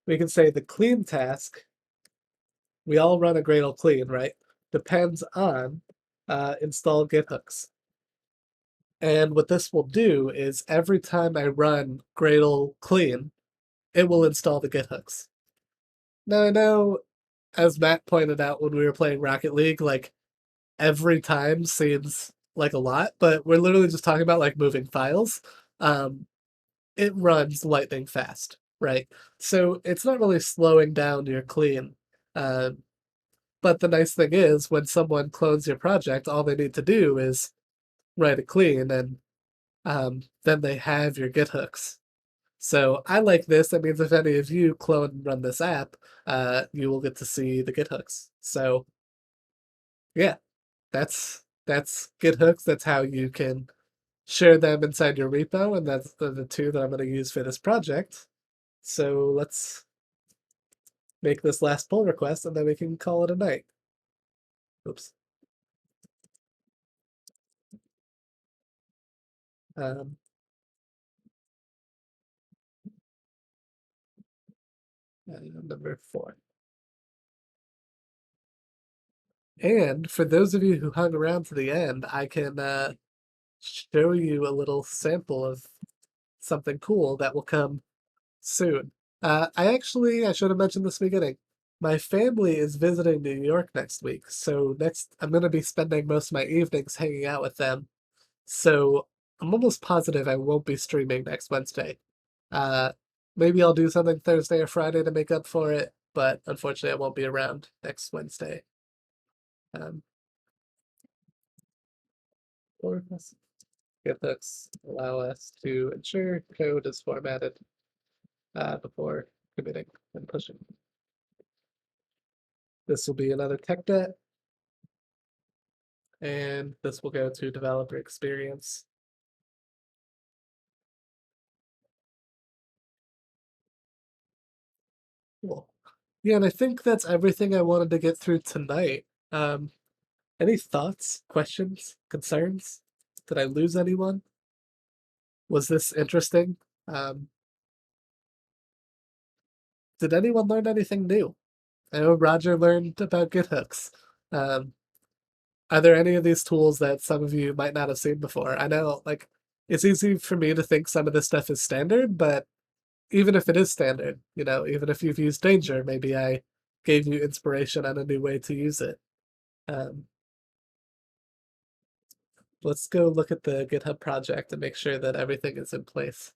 We can say the clean task, we all run a Gradle clean, right? Depends on install Git Hooks. And what this will do is every time I run Gradle clean, it will install the Git Hooks. Now I know, as Matt pointed out when we were playing Rocket League, like every time seems like a lot, but we're literally just talking about like moving files. It runs lightning fast, right? So it's not really slowing down your clean. But the nice thing is when someone clones your project, all they need to do is write a clean and then they have your Git hooks. So I like this. That means if any of you clone and run this app, you will get to see the Git hooks. So yeah, that's Git hooks. That's how you can share them inside your repo, and that's the two that I'm going to use for this project. So let's make this last pull request, and then we can call it a night. Oops. Um, Number 4. And for those of you who hung around to the end, I can show you a little sample of something cool that will come soon. I should have mentioned this beginning. My family is visiting New York next week, so I'm going to be spending most of my evenings hanging out with them. So I'm almost positive I won't be streaming next Wednesday. Uh, Maybe I'll do something Thursday or Friday to make up for it, but unfortunately I won't be around next Wednesday. Um, or Git hooks allow us to ensure code is formatted before committing and pushing. This will be another tech debt, and this will go to developer experience. Cool. Yeah, and I think that's everything I wanted to get through tonight. Any thoughts, questions, concerns? Did I lose anyone? Was this interesting? Did anyone learn anything new? I know Roger learned about Git Hooks. Um, are there any of these tools that some of you might not have seen before? I know, like, it's easy for me to think some of this stuff is standard, but even if it is standard, even if you've used Danger, maybe I gave you inspiration on a new way to use it. Um, let's go look at the GitHub project and make sure that everything is in place.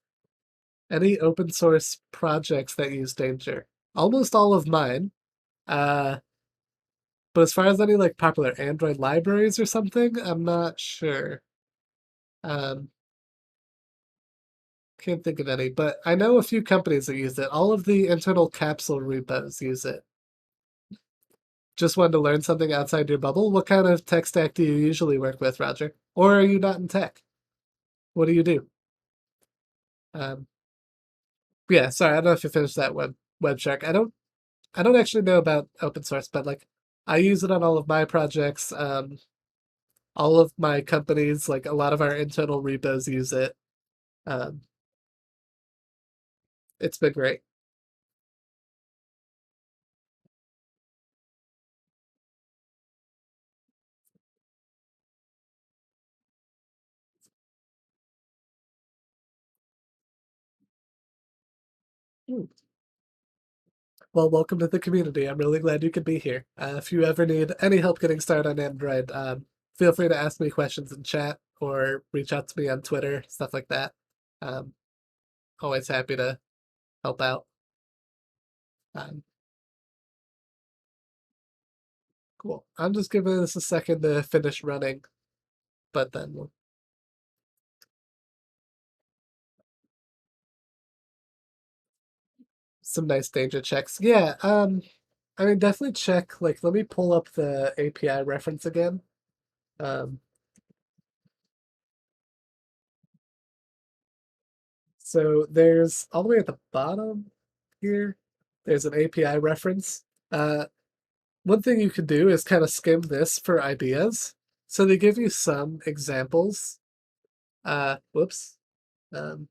Any open source projects that use Danger? Almost all of mine. Uh, but as far as any like popular Android libraries or something, I'm not sure. Um, can't think of any, but I know a few companies that use it. All of the internal capsule repos use it. Just wanted to learn something outside your bubble. What kind of tech stack do you usually work with, Roger? Or are you not in tech? What do you do? Um, yeah, sorry, I don't know if you finished that web check. I don't actually know about open source, but like I use it on all of my projects. All of my companies, like a lot of our internal repos use it. Um, it's been great. Hmm. Well, welcome to the community. I'm really glad you could be here. If you ever need any help getting started on Android, feel free to ask me questions in chat or reach out to me on Twitter, stuff like that. Um, always happy to help out. Um, cool. I'm just giving this a second to finish running, but then some nice danger checks. Yeah, I mean, definitely check, like, let me pull up the API reference again. Um, so there's all the way at the bottom here, there's an API reference. One thing you could do is kind of skim this for ideas. So they give you some examples. Whoops. Um,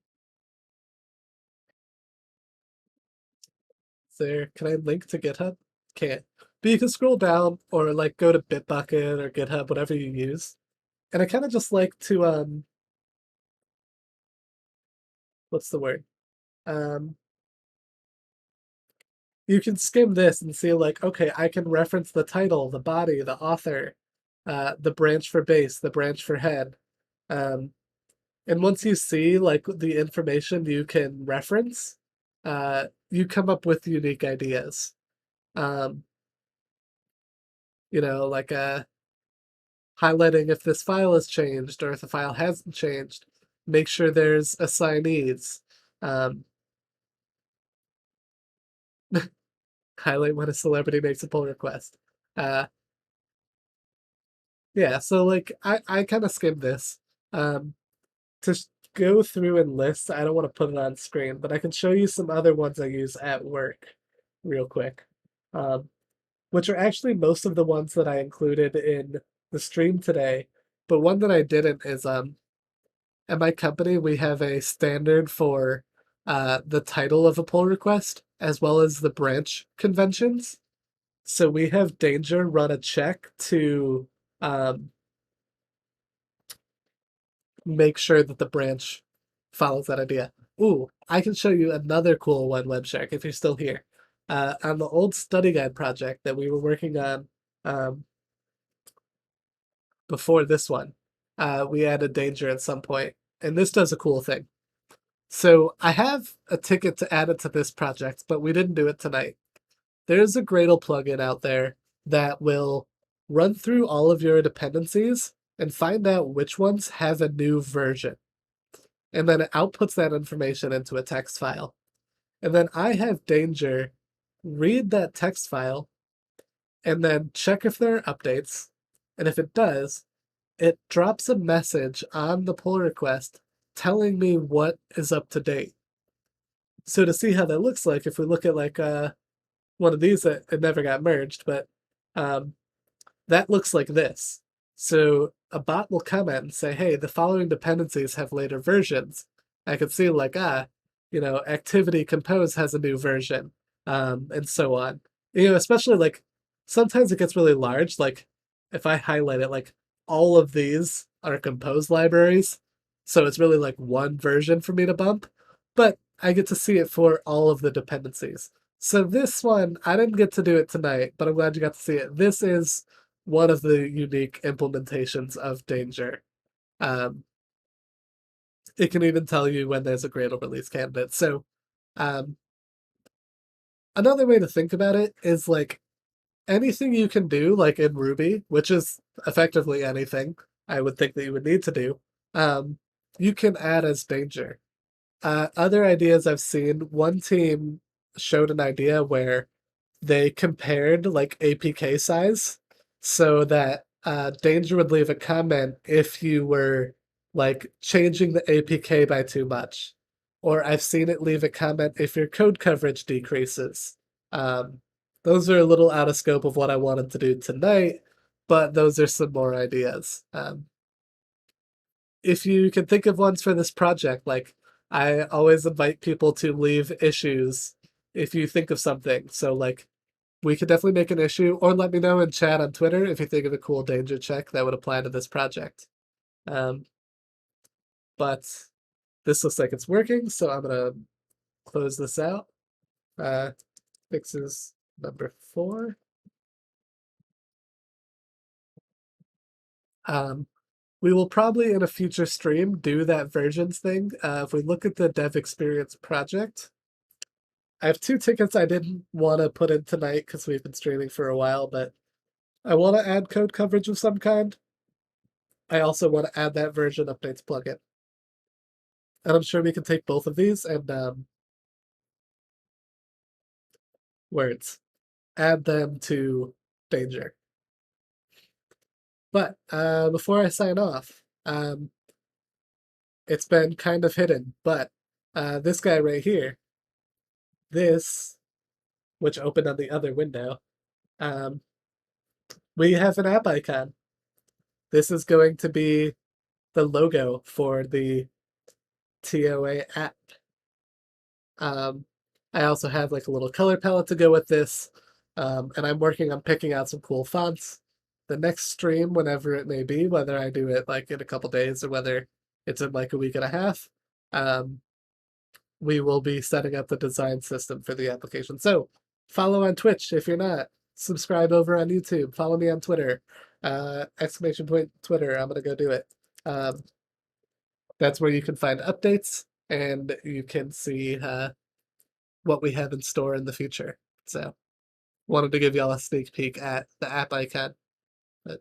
there, can I link to GitHub? Can't. But you can scroll down or like go to Bitbucket or GitHub, whatever you use. And I kind of just like to, what's the word? Um, you can skim this and see like, okay, I can reference the title, the body, the author, the branch for base, the branch for head. Um, and once you see like the information you can reference, you come up with unique ideas. Um, like highlighting if this file has changed or if the file hasn't changed. Make sure there's assignees. Um, highlight when a celebrity makes a pull request. Uh, yeah, so like I kind of skimmed this. Um, to go through and list, I don't want to put it on screen, but I can show you some other ones I use at work real quick. Um, which are actually most of the ones that I included in the stream today. But one that I didn't is at my company we have a standard for the title of a pull request as well as the branch conventions. So we have Danger run a check to um, make sure that the branch follows that idea. Ooh, I can show you another cool one, WebShark, if you're still here. On the old study guide project that we were working on um, before this one, we added danger at some point, and this does a cool thing. So I have a ticket to add it to this project, but we didn't do it tonight. There's a Gradle plugin out there that will run through all of your dependencies and find out which ones have a new version. And then it outputs that information into a text file. And then I have Danger read that text file and then check if there are updates. And if it does, it drops a message on the pull request telling me what is up to date. So to see how that looks like, if we look at like one of these that it never got merged, but um, that looks like this. So a bot will comment and say, hey, the following dependencies have later versions. I could see like, activity compose has a new version, and so on. You know, especially like sometimes it gets really large. Like if I highlight it, like all of these are compose libraries. So it's really like one version for me to bump, but I get to see it for all of the dependencies. So this one, I didn't get to do it tonight, but I'm glad you got to see it. This is one of the unique implementations of Danger. Um, it can even tell you when there's a Gradle release candidate. So um, another way to think about it is like anything you can do, like in Ruby, which is effectively anything I would think that you would need to do, um, you can add as Danger. Other ideas I've seen, one team showed an idea where they compared like APK size so that Danger would leave a comment if you were like changing the APK by too much. Or I've seen it leave a comment if your code coverage decreases. Um, those are a little out of scope of what I wanted to do tonight, but those are some more ideas. If you can think of ones for this project, like I always invite people to leave issues if you think of something. So like we could definitely make an issue, or let me know in chat on Twitter if you think of a cool danger check that would apply to this project. Um, but this looks like it's working, so I'm gonna close this out. Fixes number 4. We will probably in a future stream do that versions thing. If we look at the dev experience project, I have 2 tickets I didn't want to put in tonight because we've been streaming for a while, but I want to add code coverage of some kind. I also want to add that version updates plugin. And I'm sure we can take both of these and words, add them to Danger. But before I sign off, it's been kind of hidden, but this guy right here, this, which opened on the other window, we have an app icon. This is going to be the logo for the TOA app. I also have like a little color palette to go with this, and I'm working on picking out some cool fonts. The next stream, whenever it may be, whether I do it like in a couple days or whether it's in like a week and a half, we will be setting up the design system for the application. So follow on Twitch if you're not. Subscribe over on YouTube. Follow me on Twitter. Exclamation point Twitter. I'm gonna go do it. That's where you can find updates and you can see what we have in store in the future. So wanted to give y'all a sneak peek at the app icon. But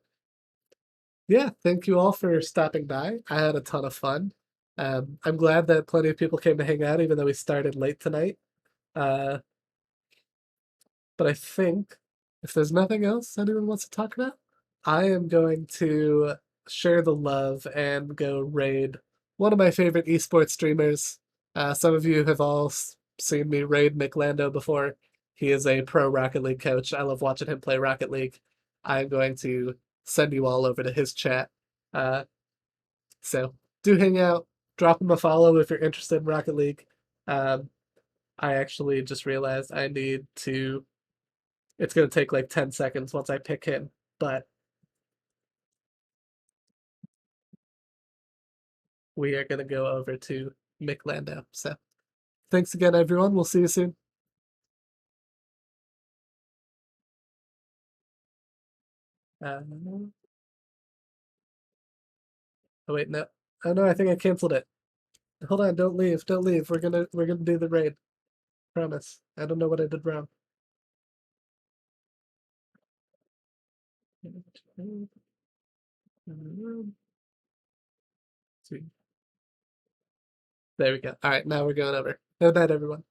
yeah, thank you all for stopping by. I had a ton of fun. I'm glad that plenty of people came to hang out, even though we started late tonight. Uh, but I think if there's nothing else anyone wants to talk about, I am going to share the love and go raid one of my favorite esports streamers. Some of you have all seen me raid McLando before. He is a pro Rocket League coach. I love watching him play Rocket League. I'm going to send you all over to his chat. So do hang out. Drop him a follow if you're interested in Rocket League. I actually just realized I need to. It's going to take like 10 seconds once I pick him, but we are going to go over to McLando. So thanks again, everyone. We'll see you soon. Oh wait, no. Oh no, I think I canceled it. Hold on, don't leave, don't leave. We're gonna do the raid. Promise. I don't know what I did wrong. Sweet. There we go. All right, now we're going over. Good night, everyone.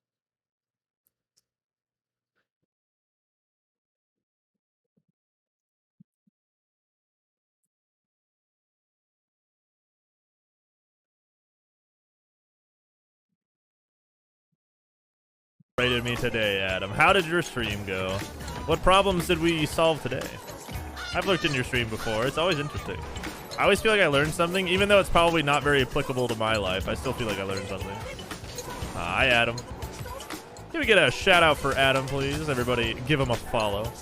Rated me today, Adam. How did your stream go? What problems did we solve today? I've looked in your stream before. It's always interesting. I always feel like I learned something, even though it's probably not very applicable to my life. I still feel like I learned something. Hi, Adam. Can we get a shout out for Adam, please? Everybody, give him a follow.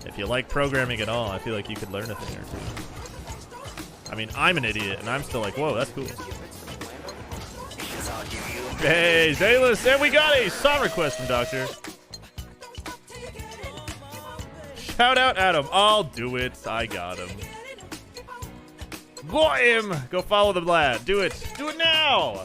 If you like programming at all, I feel like you could learn a thing or two. I mean, I'm an idiot, and I'm still like, whoa, that's cool. Hey, Zaylus, and we got a song request from Doctor. Shout out Adam. I'll do it. I got him. Go him. Go follow the lad. Do it. Do it now.